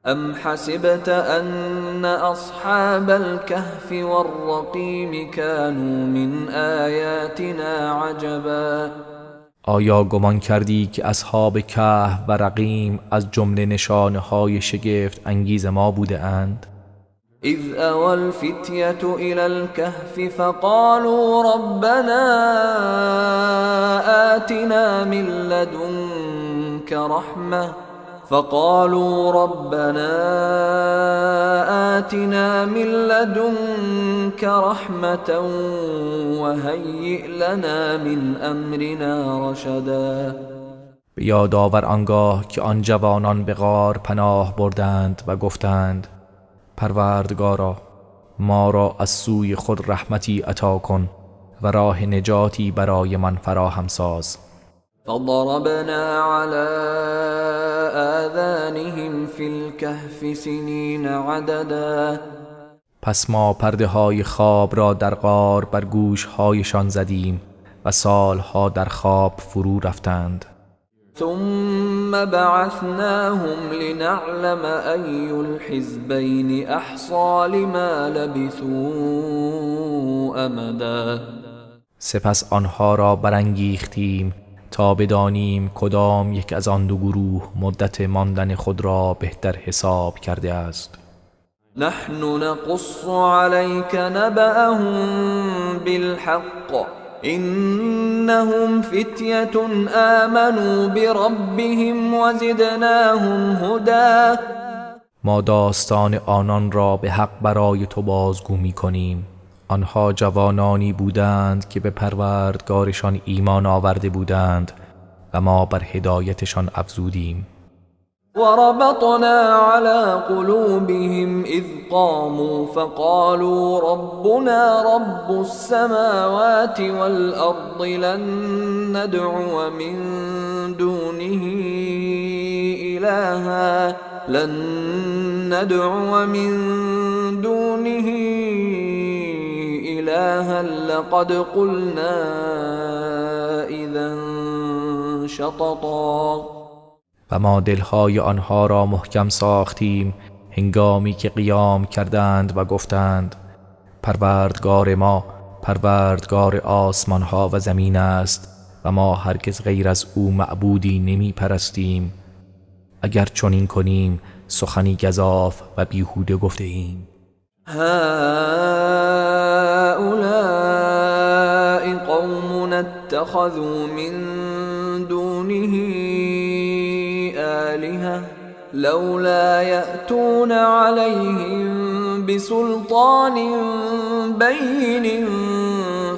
أَمْ حَسِبْتَ أَنَّ أَصْحَابَ الْكَهْفِ وَالرَّقِيمِ كَانُوا مِنْ آيَاتِنَا عَجَبًا. آیا گمان کردی که اصحاب کهف و رقیم از جمله نشانه‌های شگفت انگیز ما بوده اند؟ إذ أوى الفتية إلى الكهف فقالوا ربنا آتنا من لدنك رحمة وهيئ لنا من أمرنا رشدا. به یاد آور آنگاه که آن جوانان به غار پناه بردند و گفتند پروردگارا ما را از سوی خود رحمتی عطا کن و راه نجاتی برای من فراهم ساز. فضربنا على آذانهم في الكهف سنين عددا. پس ما پرده های خواب را در غار بر گوش هایشان زدیم و سالها در خواب فرو رفتند. ثم بعثناهم لنعلم أي الحزبين أحصى لما لبثوا أمدا. سپس آنها را برانگیختیم تا بدانیم کدام یک از آن دو گروه مدت ماندن خود را بهتر حساب کرده است. نحن نقص عليك نبأهم بالحق إنهم فتية آمنوا بربهم وزدناهم هدى. ما داستان آنان را به حق برای تو بازگو می کنیم. آنها جوانانی بودند که به پروردگارشان ایمان آورده بودند و ما بر هدایتشان افزودیم. وربطنا على قلوبهم إذ قاموا فقالوا ربنا رب السماوات والأرض لن ندعو من دونه إلها لقد قلنا إذا شططا. و ما دلهای آنها را محکم ساختیم هنگامی که قیام کردند و گفتند پروردگار ما پروردگار آسمان ها و زمین است و ما هرگز غیر از او معبودی نمی پرستیم. اگر چنین کنیم سخنی گزاف و بیهوده گفته ایم. هؤلاء قوم اتخذوا من دونه آلهة لولا يأتون عليهم بسلطان بين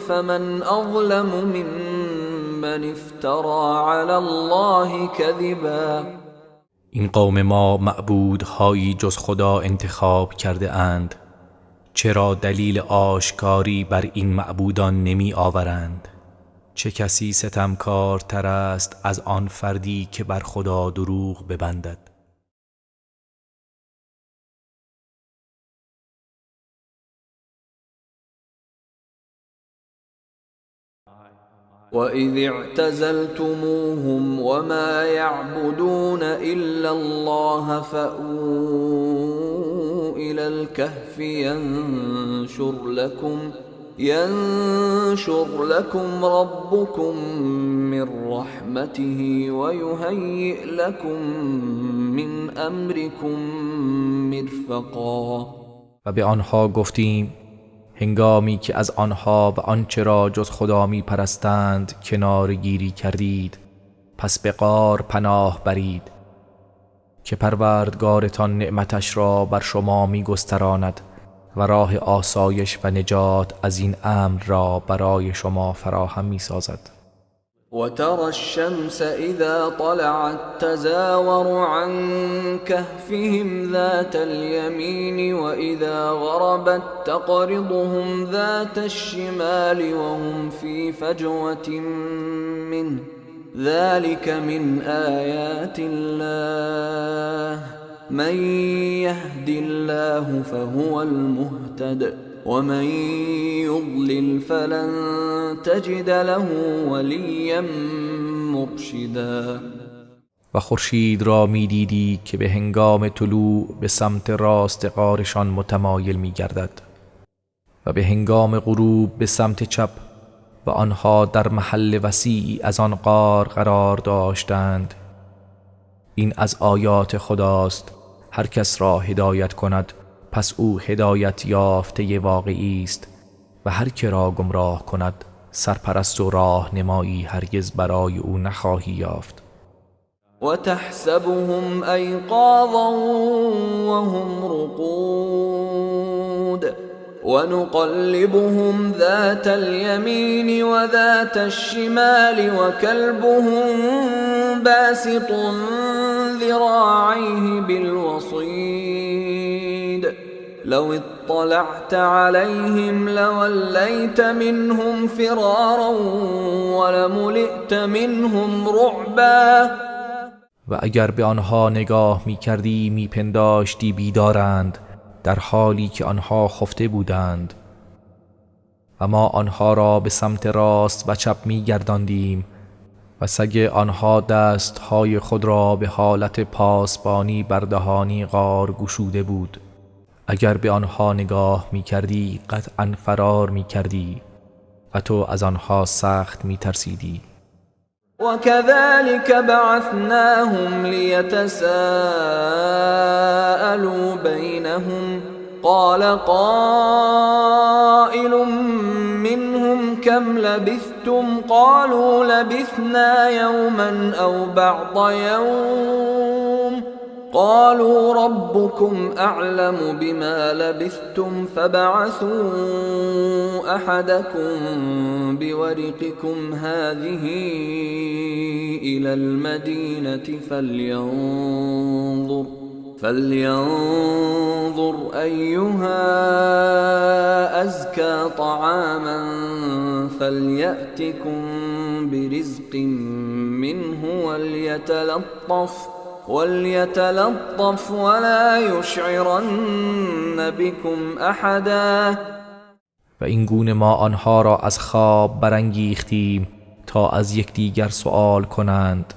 فمن أظلم ممن افترى على الله كذبا. این قوم ما معبودهایی جز خدا انتخاب کرده اند. چرا دلیل آشکاری بر این معبودان نمی آورند؟ چه کسی ستمکارتر است از آن فردی که بر خدا دروغ ببندد؟ وَإِذِ اعْتَزَلْتُمُوهُمْ وَمَا يَعْبُدُونَ إِلَّا اللَّهَ فَأْوُوا إِلَى الْكَهْفِ ينشر لكم ربكم من رحمته ويهيئ لكم من أمركم مرفقا. و به آنها گفتیم هنگامی که از آنها و آنچه را جز خدا می پرستند کنار گیری کردید پس به غار پناه برید که پروردگارتان نعمتش را بر شما می گستراند و راه آسایش و نجات از این امر را برای شما فراهم می سازد. وترى الشمس إذا طلعت تزاور عن كهفهم ذات اليمين وإذا غربت تقرضهم ذات الشمال وهم في فجوة منه ذلك من آيات الله من يهد الله فهو المهتد ومن يضلل فلن تجد له ولیا مرشدا. و خورشید را می دیدی که به هنگام طلوع به سمت راست غارشان متمایل می گردد و به هنگام غروب به سمت چپ و آنها در محل وسیعی از آن غار قرار داشتند. این از آیات خداست. هر کس را هدایت کند پس او هدایت یافته واقعی است و هر که را گمراه کند سرپرست و راهنمایی هرگز برای او نخواهی یافت. وتحسبهم أيقاظا وهم رقود ونقلبهم ذات اليمين وذات الشمال وكلبهم باسط ذراعيه بالوصيد لو اطلعت عليهم لوليت منهم فرارا ولملئت منهم رعبا. و اگر به آنها نگاه می کردی می پنداشتی بیدارند در حالی که آنها خفته بودند و ما آنها را به سمت راست و چپ می گرداندیم و سگ آنها دستهای خود را به حالت پاسبانی بر دهانی غار گشوده بود. اگر به آنها نگاه می کردی قطعا فرار می کردی و تو از آنها سخت می ترسیدی. وكذلك بعثناهم ليتساءلوا بينهم قال قائل منهم كم لبثتم قالوا لبثنا يوما أو بعض يوم قالوا ربكم أعلم بما لبثتم فبعثوا أحدكم بورقكم هذه إلى المدينة فلينظر أيها أزكى طعاما فليأتكم برزق منه وليتلطف ولا يشعرن بكم أحدا. و این گونه ما آنها را از خواب برانگیختیم تا از یکدیگر سؤال کنند.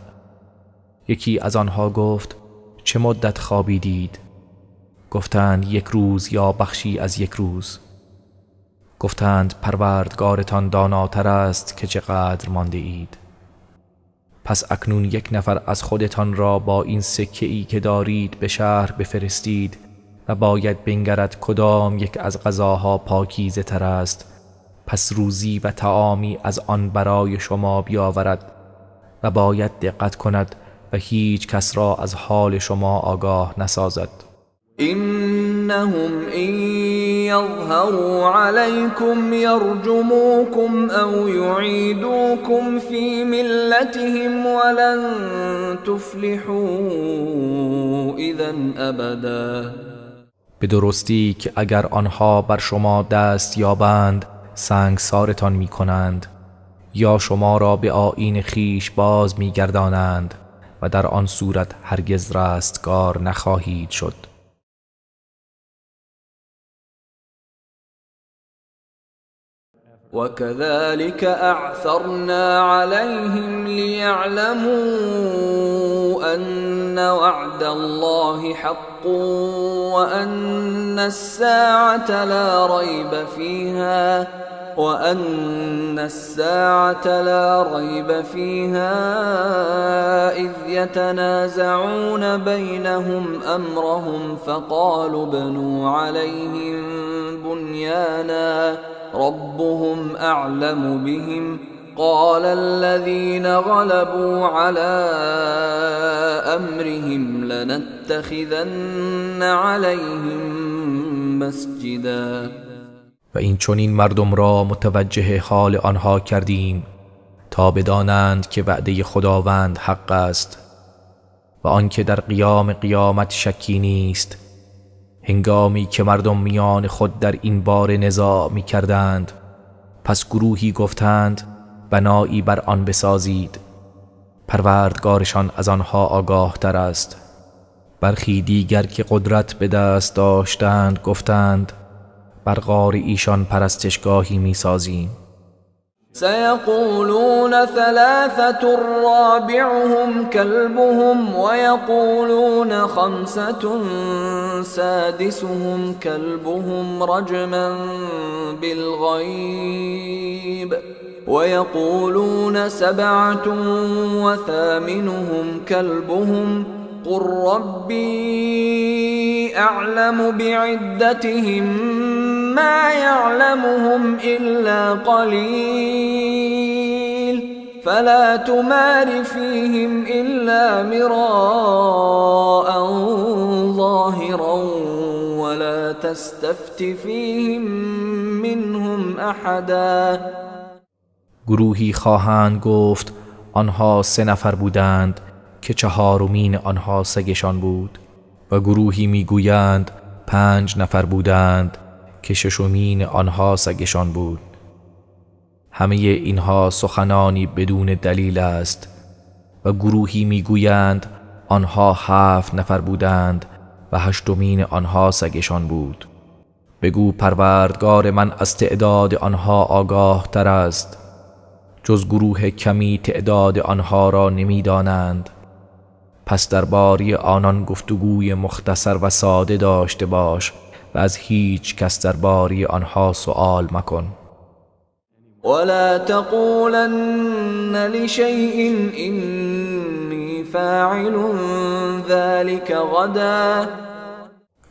یکی از آنها گفت چه مدت خوابیدید؟ گفتند 1 روز یا بخشی از 1 روز. گفتند پروردگارتان داناتر است که چقدر مانده اید. پس اکنون 1 نفر از خودتان را با این سکه‌ای که دارید به شهر بفرستید و باید بنگرد کدام یک از غذاها پاکیزه تر است، پس روزی و طعامی از آن برای شما بیاورد و باید دقت کند و هیچ کس را از حال شما آگاه نسازد. إنهم إن يظهروا عليكم يرجموكم أو يعيدوكم في ملتهم ولن تفلحوا إذا أبدا. به درستی که اگر آنها بر شما دست یابند سنگسارتان می کنند یا شما را به آیین خیش باز می گردانند و در آن صورت هرگز رستگار نخواهید شد. وكذلك أعثرنا عليهم ليعلموا أن وعد الله حق وأن الساعة لا ريب فيها إذ يتنازعون بينهم أمرهم فقالوا ابنوا عليهم بنيانا ربهم أعلم بهم قال الذين غلبوا على أمرهم لنتخذن عليهم مسجدا. و این چنین مردم را متوجه حال آنها کردیم تا بدانند که وعده خداوند حق است و آنکه در قیام قیامت شکی نیست. هنگامی که مردم میان خود در این بار نزاع می کردند، پس گروهی گفتند بنایی بر آن بسازید، پروردگارشان از آنها آگاه تر است. برخی دیگر که قدرت به دست داشتند گفتند بر غار ایشان پرستشگاهی می سازیم. سيقولون ثلاثة رابعهم كلبهم ويقولون خمسة سادسهم كلبهم رجما بالغيب ويقولون سبعة وثامنهم كلبهم قل ربي أعلم بعدتهم ما يعلمهم إلا قليل فلا تمار فيهم إلا مراء ظاهرا ولا تستفت فيهم منهم أحدا. گروهی خواهند گفت آنها 3 نفر بودند که 4مین آنها سگشان بود، و گروهی میگویند 5 نفر بودند که 6مین آنها سگشان بود. همه اینها سخنانی بدون دلیل است. و گروهی میگویند آنها 7 نفر بودند و 8مین آنها سگشان بود. بگو پروردگار من از تعداد آنها آگاه تر است. جز گروه کمی تعداد آنها را نمیدانند. پس درباره آنان گفتگوی مختصر و ساده داشته باش و از هیچ کس درباره آنها سؤال مکن. ولا تقولن لشيء إني فاعل ذلك غدا.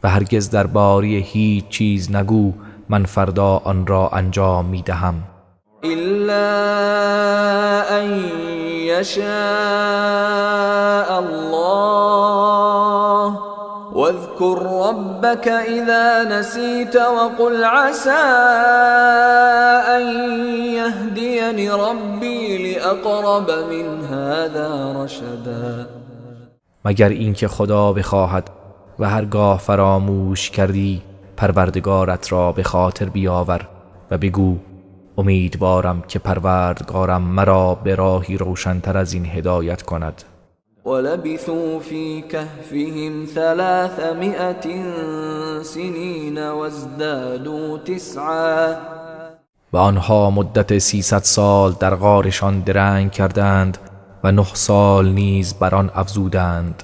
و هرگز درباره هیچ چیز نگو من فردا آن را انجام میدهم، إلا أن يشاء الله واذكر ربك إذا نسيت وقل عسى أن يهديني ربي لأقرب من هذا رشدا. مگر اینکه خدا بخواهد و هرگاه فراموش کردی پروردگارت را به خاطر بیاور و بگو امیدوارم که پروردگارم مرا به راهی روشن‌تر از این هدایت کند. ولبثوا في كهفهم 300 سنين وازدادوا 9. و آنها مدت 300 سال در غارشان درنگ کردند و 9 سال نیز بر آن افزودند.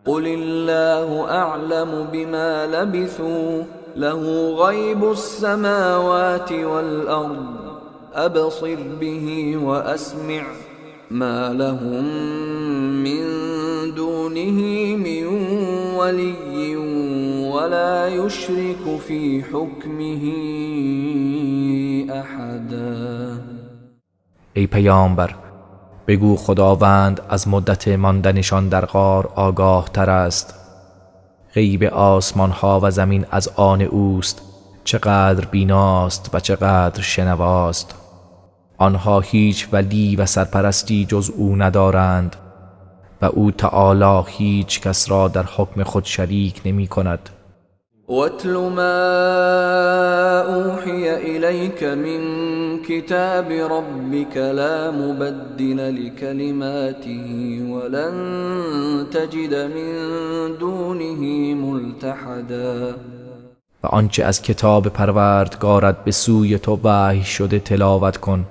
قل الله أعلم بما لبثوا له غيب السماوات والأرض أبصر به وأسمع ما لهم من دونه من ولي ولا يشرك في حكمه أحدا. ای پیامبر بگو خداوند از مدت ماندنشان در غار آگاه تر است. غیب آسمان ها و زمین از آن اوست، چقدر بیناست و چقدر شنواست. آنها هیچ ولی و سرپرستی جز او ندارند و او تعالی هیچ کس را در حکم خود شریک نمی کند. واتل ما أوحي إليك من كتاب ربك لا مبدل لكلماته ولن تجد من دونه ملتحدا. و آنچه از کتاب پروردگارت به سوی تو وحی شده تلاوت کن.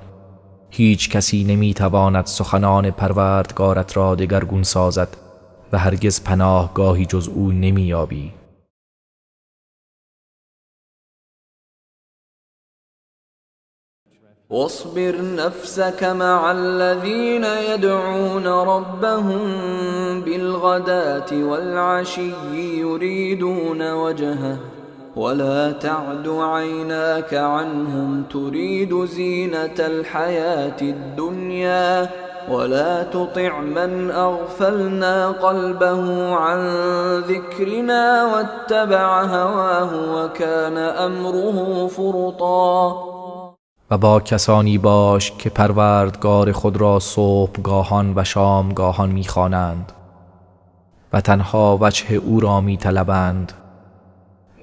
هیچ کسی نمیتواند سخنان پروردگارت را دگرگون سازد و هرگز پناهگاهی جز او نمییابی. واصبر نفسك مع الذين يدعون ربهم بالغداة والعشي يريدون وجهه ولا تعد عيناك عنهم تريد زينة الحياة الدنيا ولا تطع من أغفلنا قلبه عن ذكرنا واتبع هواه وكان أمره فرطا. و با کسانی باش که پروردگار خود را صبحگاهان و شامگاهان می‌خوانند و تنها وجه او را می‌طلبند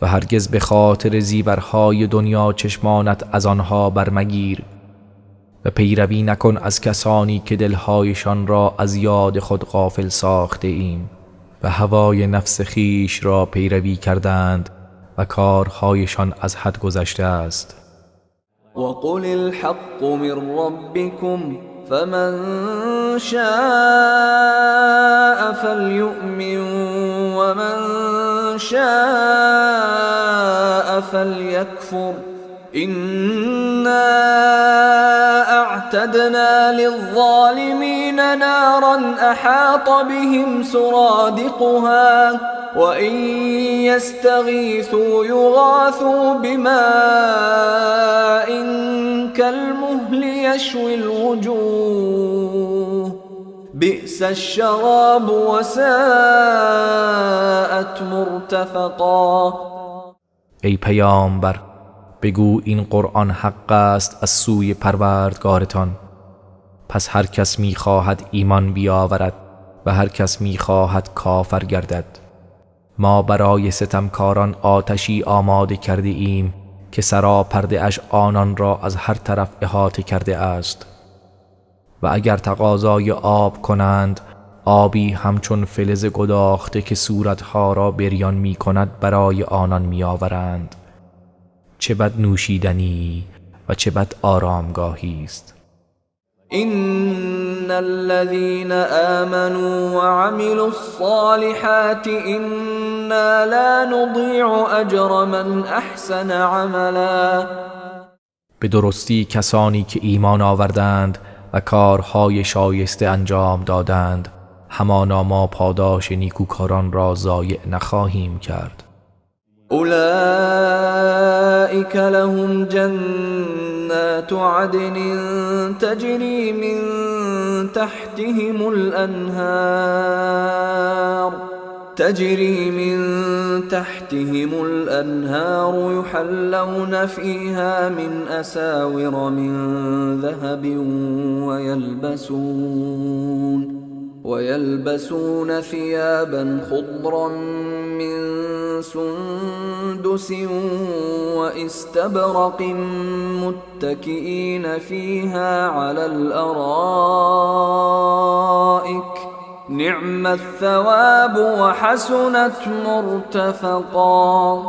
و هرگز به خاطر زیورهای دنیا چشمانت از آنها برمگیر و پیروی نکن از کسانی که دلهایشان را از یاد خود غافل ساخته ایم و هوای نفس خیش را پیروی کردند و کارهایشان از حد گذشته است. وقل الحق من ربكم فمن شاء فليؤمن ومن شاء فليكفر إنا أعتدنا للظالمين نارا أحاط بهم سرادقها وإن يستغيثوا يغاثوا بماء كالمهل يشوي الوجوه بئس الشراب وساءت مرتفقا. ای پیامبر، بگو این قرآن حق است از سوی پروردگارتان، پس هر کس می‌خواهد ایمان بیاورد و هر کس می‌خواهد کافر گردد. ما برای ستمکاران آتشی آماده کرده ایم که سراپرده اش آنان را از هر طرف احاطه کرده است و اگر تقاضای آب کنند آبی همچون فلز گداخته که صورتها را بریان می کند برای آنان می آورند. چه بد نوشیدنی و چه بد آرامگاهی است. إن الذين آمنوا وعملوا الصالحات إنا لا نضيع أجر من أحسن عملا. به درستی کسانی که ایمان آوردند و کارهای شایسته انجام دادند همانا ما پاداش نیکوکاران را ضایع نخواهیم کرد. أولئك لهم جنات عدن تجري من تحتهم الأنهار يحلون فيها من أساور من ذهب ويلبسون ثيابا خضرا من سندس واستبرق متكئين فيها على الأرائك نعم الثواب وحسنت مرتفقا.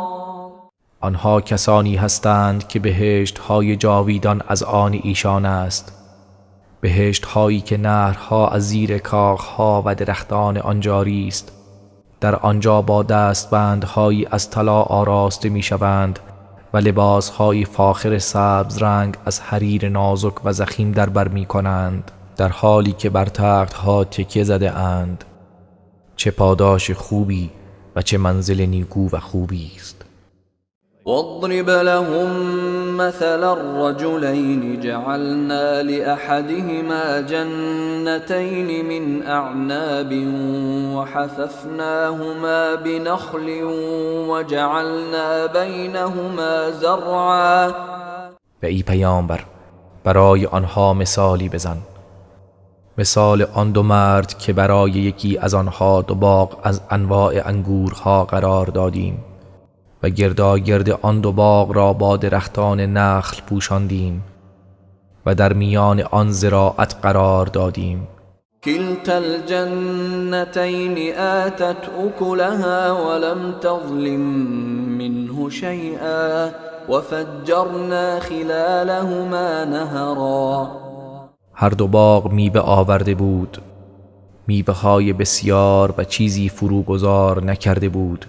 آنها کسانی هستند که بهشت‌های جاویدان از آن ایشان است، بهشت‌هایی که نهرها از زیر کاخها و درختان آن جاری است. در آنجا با دستبندهایی از طلا آراسته می‌شوند و لباس‌های فاخر سبز رنگ از حریر نازک و ضخیم در بر می‌کنند، در حالی که بر تخت‌ها تکیه زده اند. چه پاداش خوبی و چه منزل نیکو و خوبی است. واضرب لهم مثل الرجلين جعلنا لأحدهما جنتين من أعناب وحففناهما بنخل وجعلنا بينهما زرعا. و ای پیامبر، برای آنها مثالی بزن، مثال آن دو مرد که برای یکی از آنها دو باغ از انواع انگورها قرار دادیم و گرداگرد آن دو باغ را با درختان نخل پوشاندیم و در میان آن زراعت قرار دادیم. كلتا الجنتين آتت أكلها ولم تظلم منه شيئا وفجرنا خلالهما نهرا. هر دو باغ میوه آورده بود، میوه‌های بسیار و چیزی فروگذار نکرده بود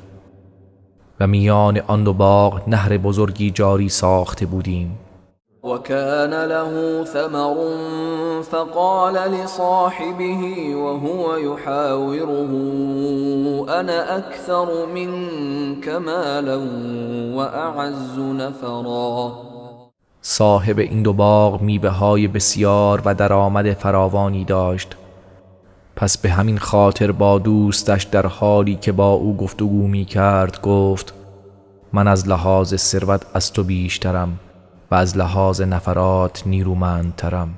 و میان آن دو باغ نهر بزرگی جاری ساخته بودیم. وكان له ثمر فقال لصاحبه وهو يحاوره أنا أكثر منك مالا وأعز نفرا. صاحب این دو باغ میوه‌های بسیار و درآمد فراوانی داشت، پس به همین خاطر با دوستش در حالی که با او گفتگو می کرد گفت من از لحاظ ثروت از تو بیشترم و از لحاظ نفرات نیرومندترم.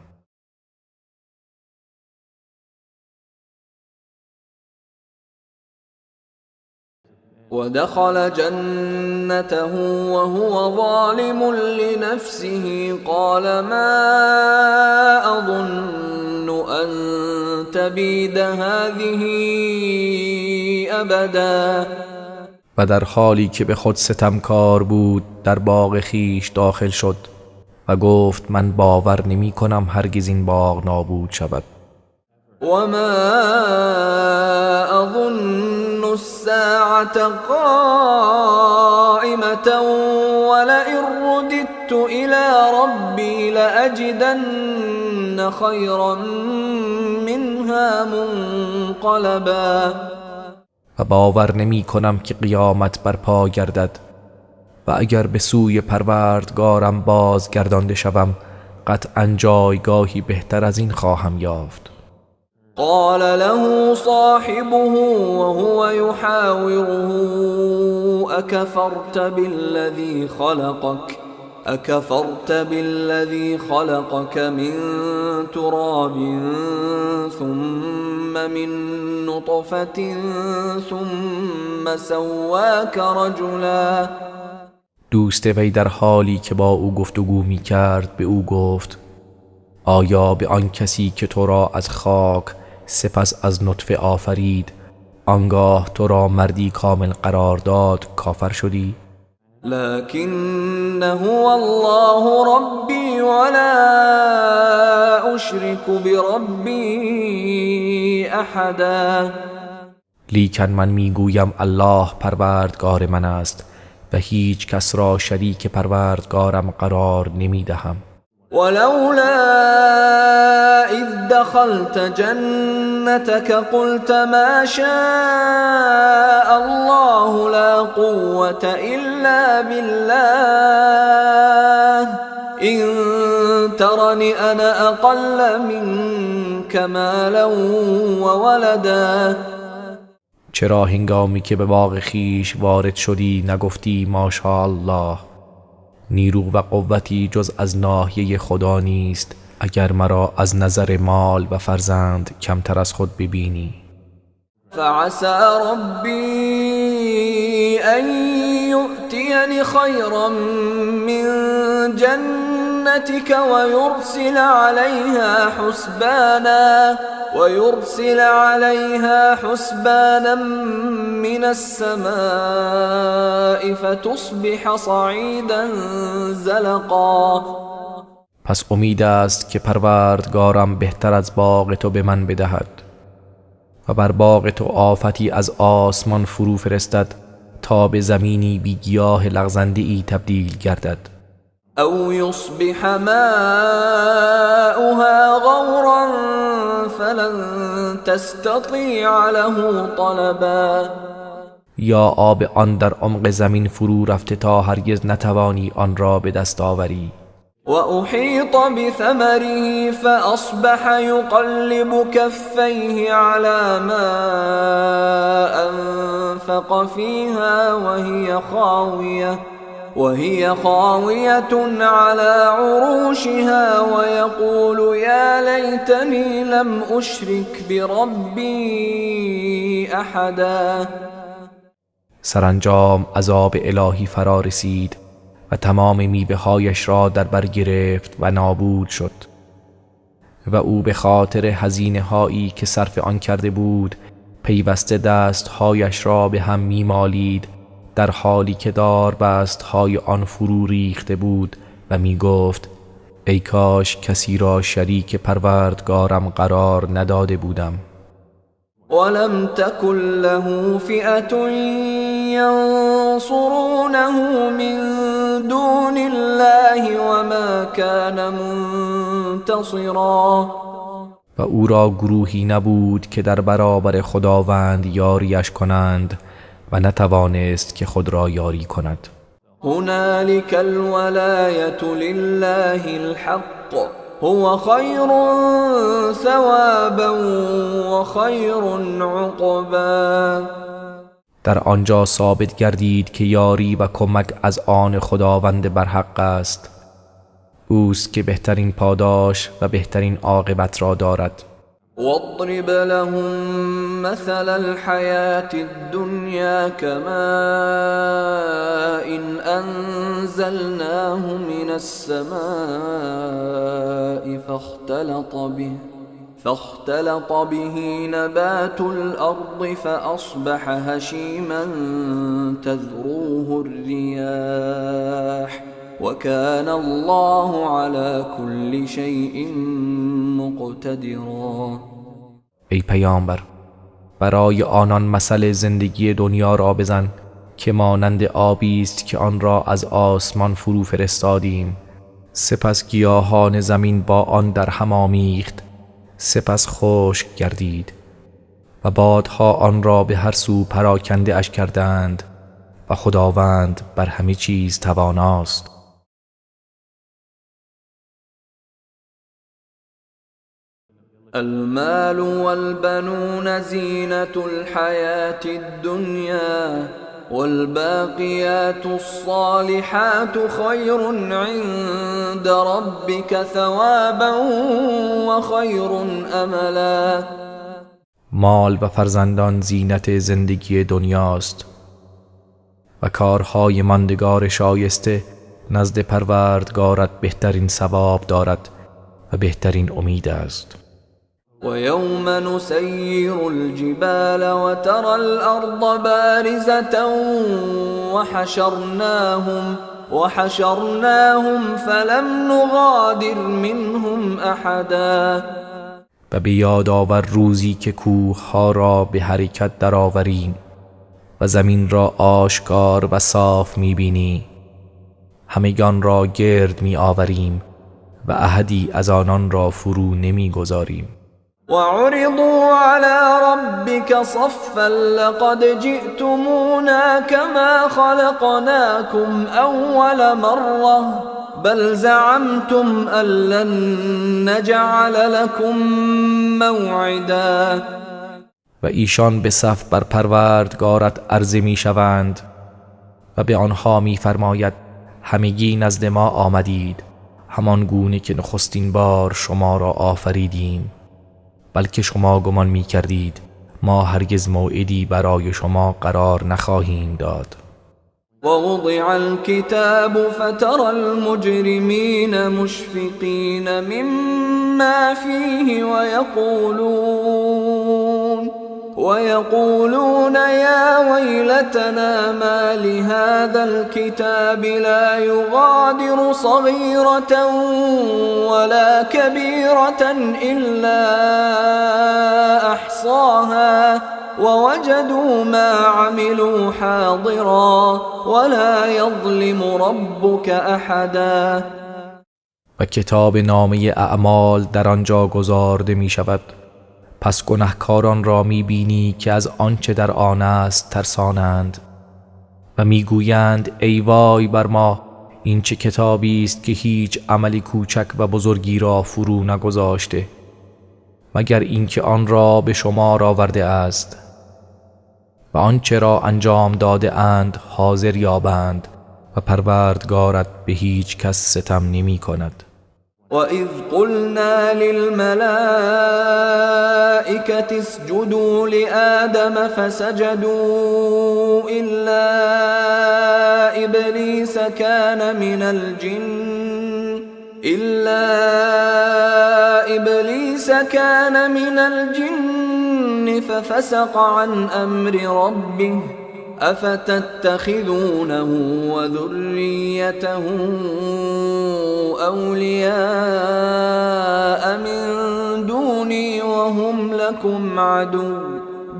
ودخل جنته وهو ظالم لنفسه قال ما أظن أن تبید هذه أبدا. و در حالی که به خود ستمکار بود در باغ خیش داخل شد و گفت من باور نمی کنم هرگز این باغ نابود شود. وما أظن الساعة قائمة ولئن رددت إلى ربي لأجدن خيرا منها منقلبا. و باور نمی کنم که قیامت برپا گردد و اگر به سوی پروردگارم بازگردانده شوم قطعا جایگاهی بهتر از این خواهم یافت. قال له صاحبه وهو يحاوره أكفرت بالذي خلقك من تراب ثم من نطفة ثم سواك رجلا. دوست وی در حالی که با او گفتگو می کرد به او گفت آیا به آن کسی که تو را از خاک سپس از نطفه آفرید آنگاه تو را مردی کامل قرار داد کافر شدی؟ لكن هو الله ربي ولا أشرك بربي أحدا. لیکن من میگویم الله پروردگار من است و هیچ کس را شریک پروردگارم قرار نمیدهم. ولولا إذ دخلت جنتك قلت ما شاء الله لا قوة إلا بالله إن ترني أنا أقل منك مالا وولدا. چرا هنگامی که به باغ خیش وارد شدی نگفتی ماشاءالله؟ نیرو و قوتی جز از ناحیه خدا نیست اگر مرا از نظر مال و فرزند کمتر از خود ببینی. فعسى ربي أن يؤتيني خيرا من جنتك ويرسل عليها حسبانا من السماء فتصبح صعيدا زلقا. پس امید است که پروردگارم بهتر از باغ تو به من بدهد و بر باغ تو آفتی از آسمان فرو فرستد تا به زمینی بی گیاه لغزنده‌ای تبدیل گردد. او يصبح ماؤها غورا فلن تستطيع له طلبا. یا آب آن در عمق زمین فرو رفته تا هرگز نتوانی آن را به دست آوری. وأحيط بثمره فأصبح يقلب كفيه على ما أنفق فيها وهي خاوية على عروشها ويقول يا ليتني لم أشرك بربي أحدا. سرانجام عذاب الهی فرا رسید و تمام میوه هایش را در بر گرفت و نابود شد و او به خاطر هزینه هایی که صرف آن کرده بود پیوسته دست هایش را به هم میمالید در حالی که داربست های آن فرو ریخته بود و می گفت ای کاش کسی را شریک پروردگارم قرار نداده بودم. ولم تكن له فئة ينصرونه من دون الله وما كان منتصرا. و او را گروهی نبود که در برابر خداوند یاریش کنند و نتوانست که خود را یاری کند. هنالك الولاية لله الحق هو خير ثوابا وخير عقبا. در آنجا ثابت گردید که یاری و کمک از آن خداوند برحق است اوست که بهترین پاداش و بهترین عاقبت را دارد. واضرب لهم مثل الحياة الدنيا كماء أنزلناه من السماء فاختلط به نبات الأرض فأصبح هشيما تذروه الرياح وكان الله على كل شيء مقتدرا. ای پیامبر، برای آنان مثل زندگی دنیا را بزن که مانند آبی است که آن را از آسمان فرو فرستادیم، سپس گیاهان زمین با آن در هم آمیخت، سپس خشک گردید و بادها آن را به هر سو پراکنده اش کردند و خداوند بر همه چیز تواناست. المال والبنون زينة الحياة الدنيا والباقيات الصالحات خير عند ربك ثوابا وخير املا. مال و فرزندان زینت زندگی دنیاست و کارهای ماندگار شایسته نزد پروردگارت بهترین ثواب دارد و بهترین امید است. ويوم نسير الجبال وترى الأرض بارزة وحشرناهم فلم نغادر منهم أحدا. و به یاد آور روزی که کوهها را به حرکت درآوریم و زمین را آشکار و صاف می‌بینی، همگان را گرد می‌آوریم و احدی از آنان را فرو نمی‌گذاریم. وعرضوا على ربك صفا لقد جئتمونا كما خلقناكم أول مرة بل زعمتم أن لن نجعل لكم موعدا. و ایشان به صف بر پروردگارت عرضه می شوند و به آنها می فرماید همگی نزد ما آمدید همان گونه که نخستین بار شما را آفریدیم، بلکه شما گمان می کردید ما هرگز موعدی برای شما قرار نخواهیم داد. ووضع الكتاب فترى المجرمين مشفقين مما فيه ويقولون يا ويلتنا ما لهذا الكتاب لا يغادر صغيرة ولا كبيرة إلا أحصاها ووجدوا ما عملوا حاضرا ولا يظلم ربك أحدا. و کتاب نامه اعمال در آنجا گذارده می شود، پس گناهکاران را می بینی که از آنچه در آن است ترسانند و می گویند ای وای بر ما، این چه کتابی است که هیچ عملی کوچک و بزرگی را فرو نگذاشته مگر اینکه آن را به شمار آورده است و آنچه را انجام داده اند حاضر یابند و پروردگارت به هیچ کس ستم نمی کند. وَإِذْ قُلْنَا لِلْمَلَائِكَةِ اسْجُدُوا لِآدَمَ فَسَجَدُوا إِلَّا إِبْلِيسَ كَانَ مِنَ الْجِنِّ فَفَسَقَ عَنْ أَمْرِ رَبِّهِ أَفَتَتَّخِذُونَهُ وَذُرِّيَّتَهُ أَوْلِيَاءَ مِن دُونِي وَهُمْ لَكُمْ عَدُوٌّ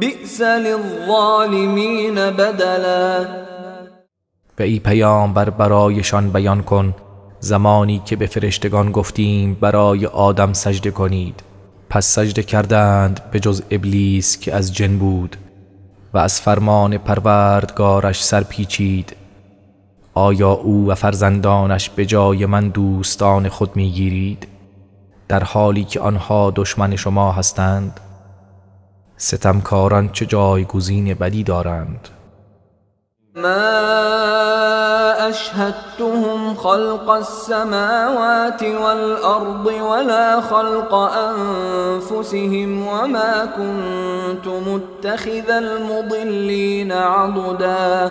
بِئْسَ لِلظَّالِمِينَ بَدَلًا. و ای پیامبر برایشان بیان کن زمانی که به فرشتگان گفتیم برای آدم سجده کنید، پس سجده کردند به جز ابلیس که از جن بود و از فرمان پروردگارش سرپیچید. آیا او و فرزندانش به جای من دوستان خود میگیرید در حالی که آنها دشمن شما هستند؟ ستمکاران چه جایگزین بدی دارند. ما أشهدتهم خلق السماوات والأرض ولا خلق أنفسهم وما كنت متخذ المضلين عضدا.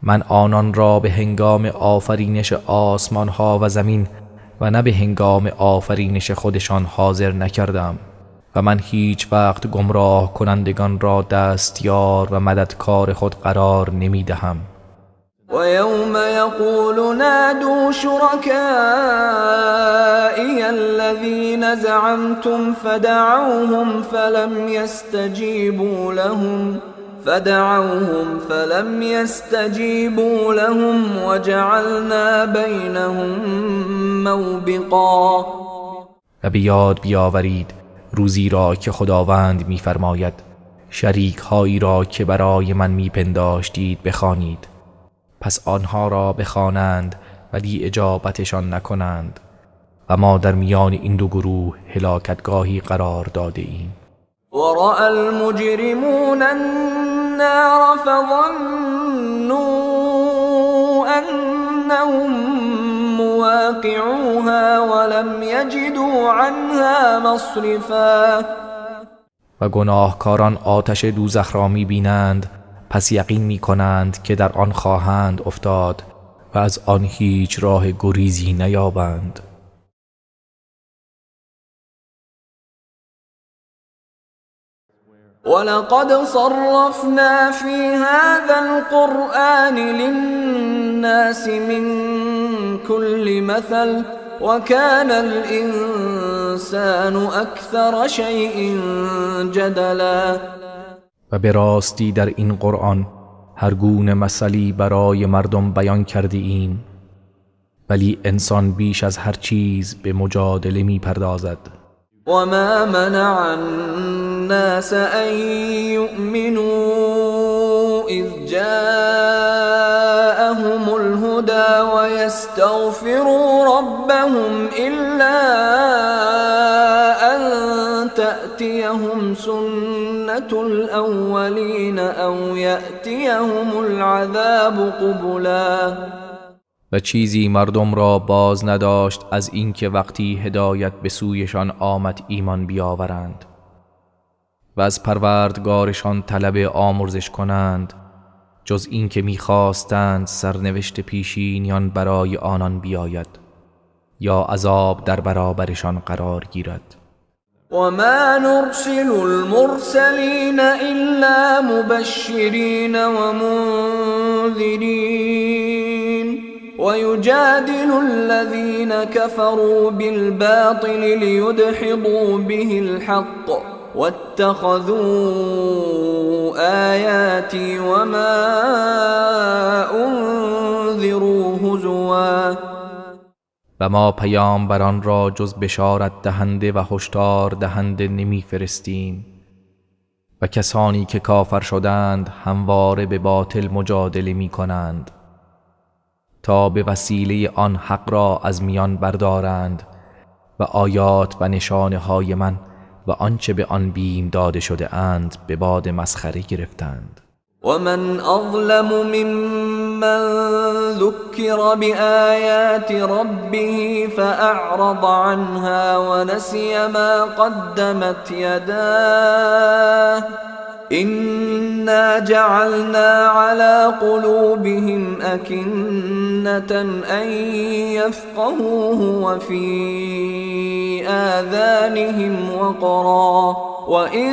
من آنان را به هنگام آفرینش آسمان ها و زمین و نه به هنگام آفرینش خودشان حاضر نکردم و من هیچ وقت گمراه کنندگان را دستیار و مددکار خود قرار نمی دهم. و یوم یقول نادوا شرکائی الذین زعمتم فدعوهم فلم يستجيبوا لهم وجعلنا بينهم موبقا. و به یاد بیاورید روزی را که خداوند می‌فرماید شریک هایی را که برای من می‌پنداشتید بخوانید، پس آنها را بخوانند ولی اجابتشان نکنند و ما در میان این دو گروه هلاکتگاهی قرار داده ایم. ورأى المجرمون النار فظنوا أنهم مواقعوها ولم يجدوا عنها مصرفا. و گناهکاران آتش دوزخ را می‌بینند، پس یقین می‌کنند که در آن خواهند افتاد و از آن هیچ راه گریزی نیابند. ولقد صرفنا في هذا القرآن للناس من كل مثل وكان الإنسان أكثر شيء جدلا. و به راستی در این قرآن هر گونه مثلی برای مردم بیان کرده ایم، ولی انسان بیش از هر چیز به مجادله می پردازد. وما منع الناس أن يؤمنوا إذ جاءهم الهدى ويستغفروا ربهم إلا أن تأتيهم سنة الأولين أو يأتيهم العذاب قبلا. و چیزی مردم را باز نداشت از اینکه وقتی هدایت به سویشان آمد ایمان بیاورند و از پروردگارشان طلب آمرزش کنند، جز اینکه می‌خواستند سرنوشت پیشینیان برای آنان بیاید یا عذاب در برابرشان قرار گیرد. وما نرسل المرسلين إلا مبشرين ومنذرين ويجادل الذين كفروا بالباطل ليدحضوا به الحق واتخذوا آياتي وما أنذروا هزوا. و ما پیامبران را جز بشارت دهنده و هشدار دهنده نمی‌فرستیم و کسانی که کافر شدند همواره به باطل مجادله می‌کنند تا به وسیله آن حق را از میان بردارند و آیات و نشانه های من و آنچه به آن بیم داده شده اند به باد مسخره گرفتند. ومن أظلم ممن ذكر بآيات ربه فأعرض عنها ونسي ما قدمت يداه إنا جعلنا على قلوبهم أكنة أن يفقهوه وفي آذانهم وقرا وإن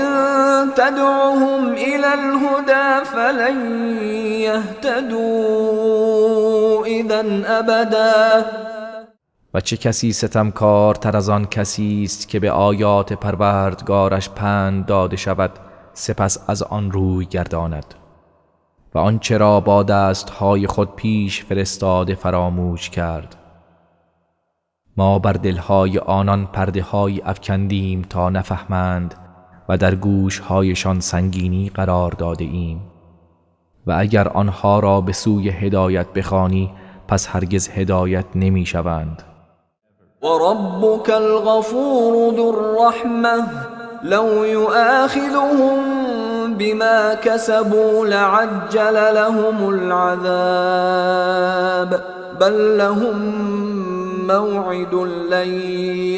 تدعهم إلى الهدى فلن يهتدوا إذا أبدا. و چه کسی ستمکار تر از آن کسی است که به آیات پروردگارش پند داده شود سپس از آن روی گرداند و آنچه را با دستهای خود پیش فرستاده فراموش کرد. ما بر دلهای آنان پرده های افکندیم تا نفهمند و در گوشهایشان سنگینی قرار داده ایم و اگر آنها را به سوی هدایت بخوانی پس هرگز هدایت نمی شوند. وربك الغفور ذو الرحمة لو يؤاخذهم بما كسبوا لعجل لهم العذاب بل لهم موعد لن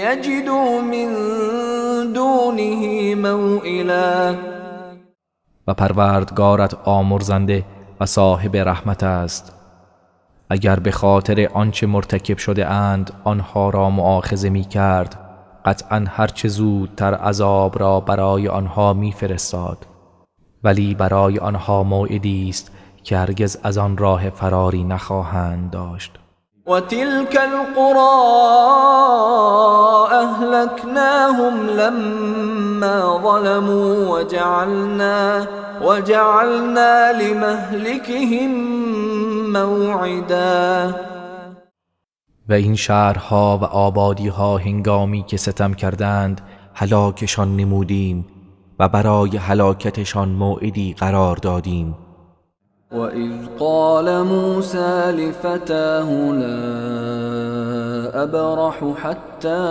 يجدوا من دونه موئلا. و پروردگارت آمرزنده و صاحب رحمت است. اگر به خاطر آنچه مرتکب شده اند آنها را مؤاخذه می کرد، قطعا هرچه زودتر عذاب را برای آنها می فرستاد، ولی برای آنها موعدی است که هرگز از آن راه فراری نخواهند داشت. و تلك القرى اهلكناهم لما ظلموا وجعلنا لمهلكهم موعدا. و این شهرها و آبادیها هنگامی که ستم کردند هلاکشان نمودیم و برای هلاکتشان موعدی قرار دادیم. وَإِذْ قَالَ مُوسَى لِفَتَاهُ لَا أَبْرَحُ حَتَّى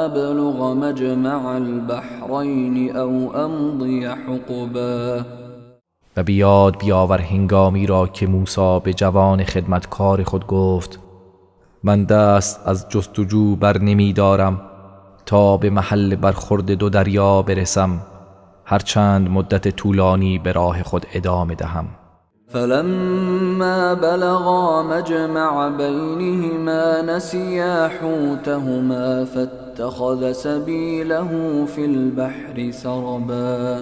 أَبْلُغَ مَجْمَعَ الْبَحْرَيْنِ أَوْ أَمْضِيَ حُقُبًا. و بیاد بیاور هنگامی را که موسی به جوان خدمتکار خود گفت من دست از جستجو بر نمی دارم تا به محل برخورد دو دریا برسم، هرچند مدت طولانی به راه خود ادامه دهم. فلما بلغا مجمع بینهما نسیا حوتهما فاتخذ سبیله فی البحر سربا.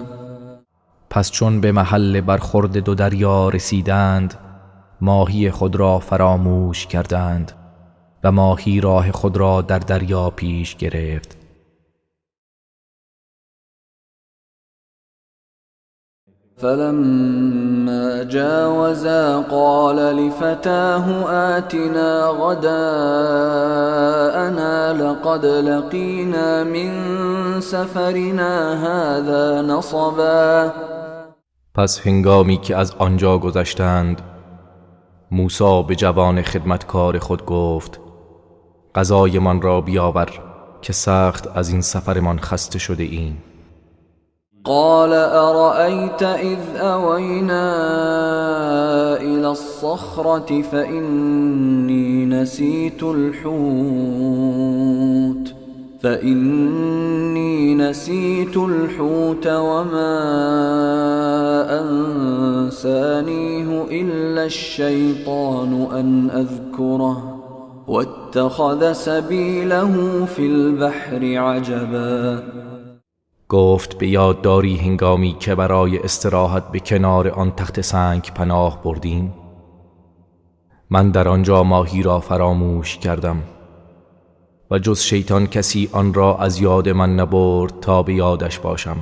پس چون به محل برخورد دو دریا رسیدند ماهی خود را فراموش کردند و ماهی راه خود را در دریا پیش گرفت. فلما جاوزا قال لفتاه آتنا غداءنا لقد لقينا من سفرنا هذا نصبا. پس هنگامی که از آنجا گذشتند موسی به جوان خدمتکار خود گفت غذایمان را بیاور که سخت از این سفرمان خسته شده ایم. قال أرأيت إذ أوينا إلى الصخرة فإني نسيت الحوت وما أنسانيه إلا الشيطان أن أذكره واتخذ سبيله في البحر عجبا. گفت به یاد داری هنگامی که برای استراحت به کنار آن تخت سنگ پناه بردیم؟ من در آنجا ماهی را فراموش کردم و جز شیطان کسی آن را از یاد من نبرد تا به یادش باشم.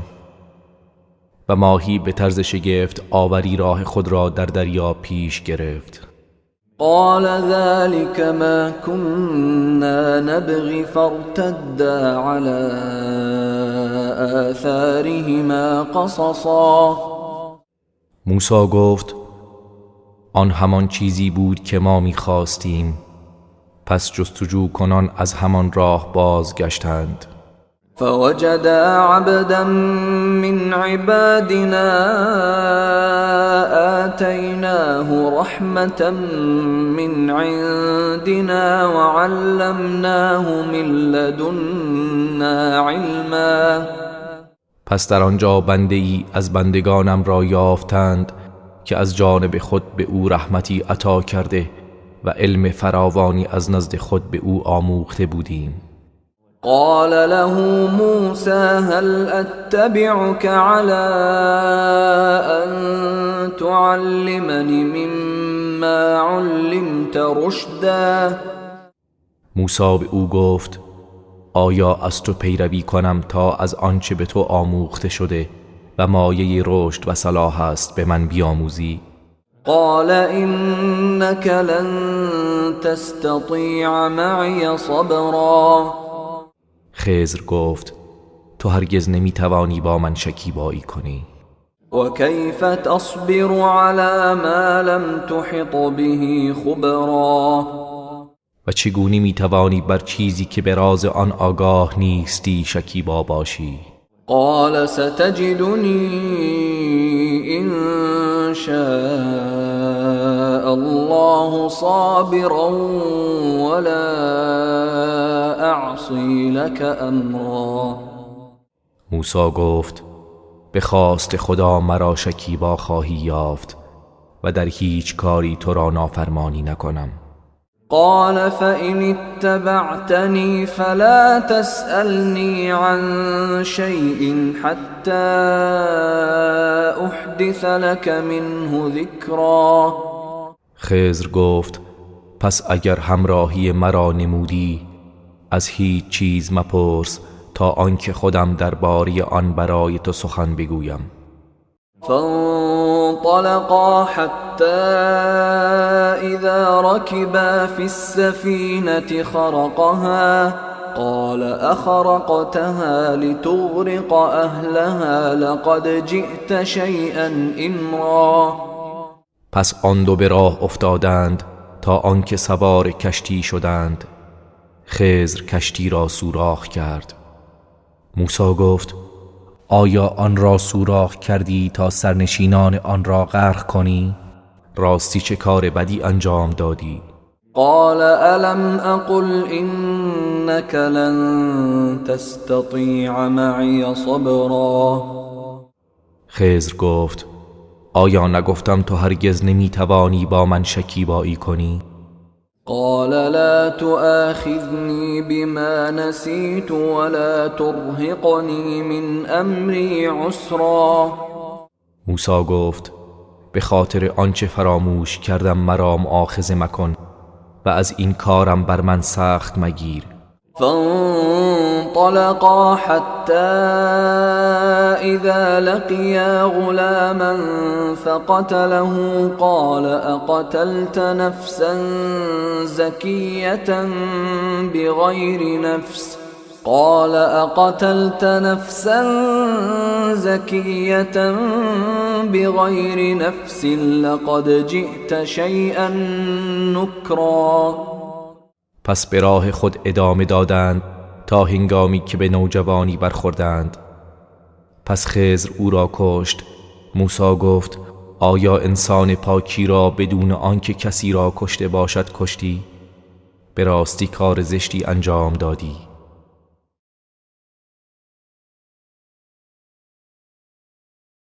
و ماهی به طرز شگفت آوری راه خود را در دریا پیش گرفت. قال ذلك ما كنا نبغي فارتدا على آثارهما قصصا. موسی گفت آن همان چیزی بود که ما می‌خواستیم، پس جستجو کنان از همان راه بازگشتند. فوجدا عبدا من عبادنا آتيناه رحمة من عندنا وعلمناه من لدنا علما. پس در آنجا بنده ای از بندگانم را یافتند که از جانب خود به او رحمتی عطا کرده و علم فراوانی از نزد خود به او آموخته بودیم. قال له موسى هل أتبعك على أن تعلمني مما علمت رشدا. موسی به او گفت آیا از تو پیروی کنم تا از آنچه به تو آموخته شده و مایه رشد و صلاح است به من بیاموزی؟ قال إنك لن تستطيع معي صبرا. خضر گفت تو هرگز نمیتوانی با من شکیبایی کنی. و کیف تصبر على ما لم تحط به خبرا. و چگونه میتوانی بر چیزی که به راز آن آگاه نیستی شکیبا باشی؟ قال ستجدني إن شاء الله صابرا ولا أعصي لك امرا. موسی گفت به خواست خدا مرا شکیبا خواهی یافت و در هیچ کاری تو را نافرمانی نکنم. قال فإن اتبعتني فلا تسألني عن شيء حتى أحدث لك منه ذكرا. خضر گفت پس اگر همراهی مرا نمودی از هیچ چیز مپرس تا آنکه خودم درباره آن برای تو سخن بگویم. فانطلقا حتى إذا ركبا في السفينة خرقها قال أخرقتها لتغرق أهلها لقد جئت شيئا إمرا. پس آن دو به راه افتادند تا آنکه سوار کشتی شدند. خضر کشتی را سوراخ کرد. موسی گفت آیا آن را سوراخ کردی تا سرنشینان آن را غرق کنی؟ راستی چه کار بدی انجام دادی؟ قال ألم أقل إنك لن تستطيع معي صبرا. خضر گفت آیا نگفتم تو هرگز نمیتوانی با من شکیبایی کنی؟ قال لا تؤاخذني بما نسيت ولا ترهقني من أمري عسرا. موسی گفت به خاطر آنچه فراموش کردم مرا مؤاخذه مکن و از این کارم بر من سخت مگیر. فانطلقا حتى إذا لقيا غلاما فقتله قال أقتلت نفسا زكية بغير نفس قال أقتلت نفسا زكية بغير نفس لقد جئت شيئا نكرا. پس به راه خود ادامه دادند تا هنگامی که به نوجوانی برخوردند. پس خضر او را کشت. موسی گفت آیا انسان پاکی را بدون آنکه کسی را کشته باشد کشتی؟ به راستی کار زشتی انجام دادی.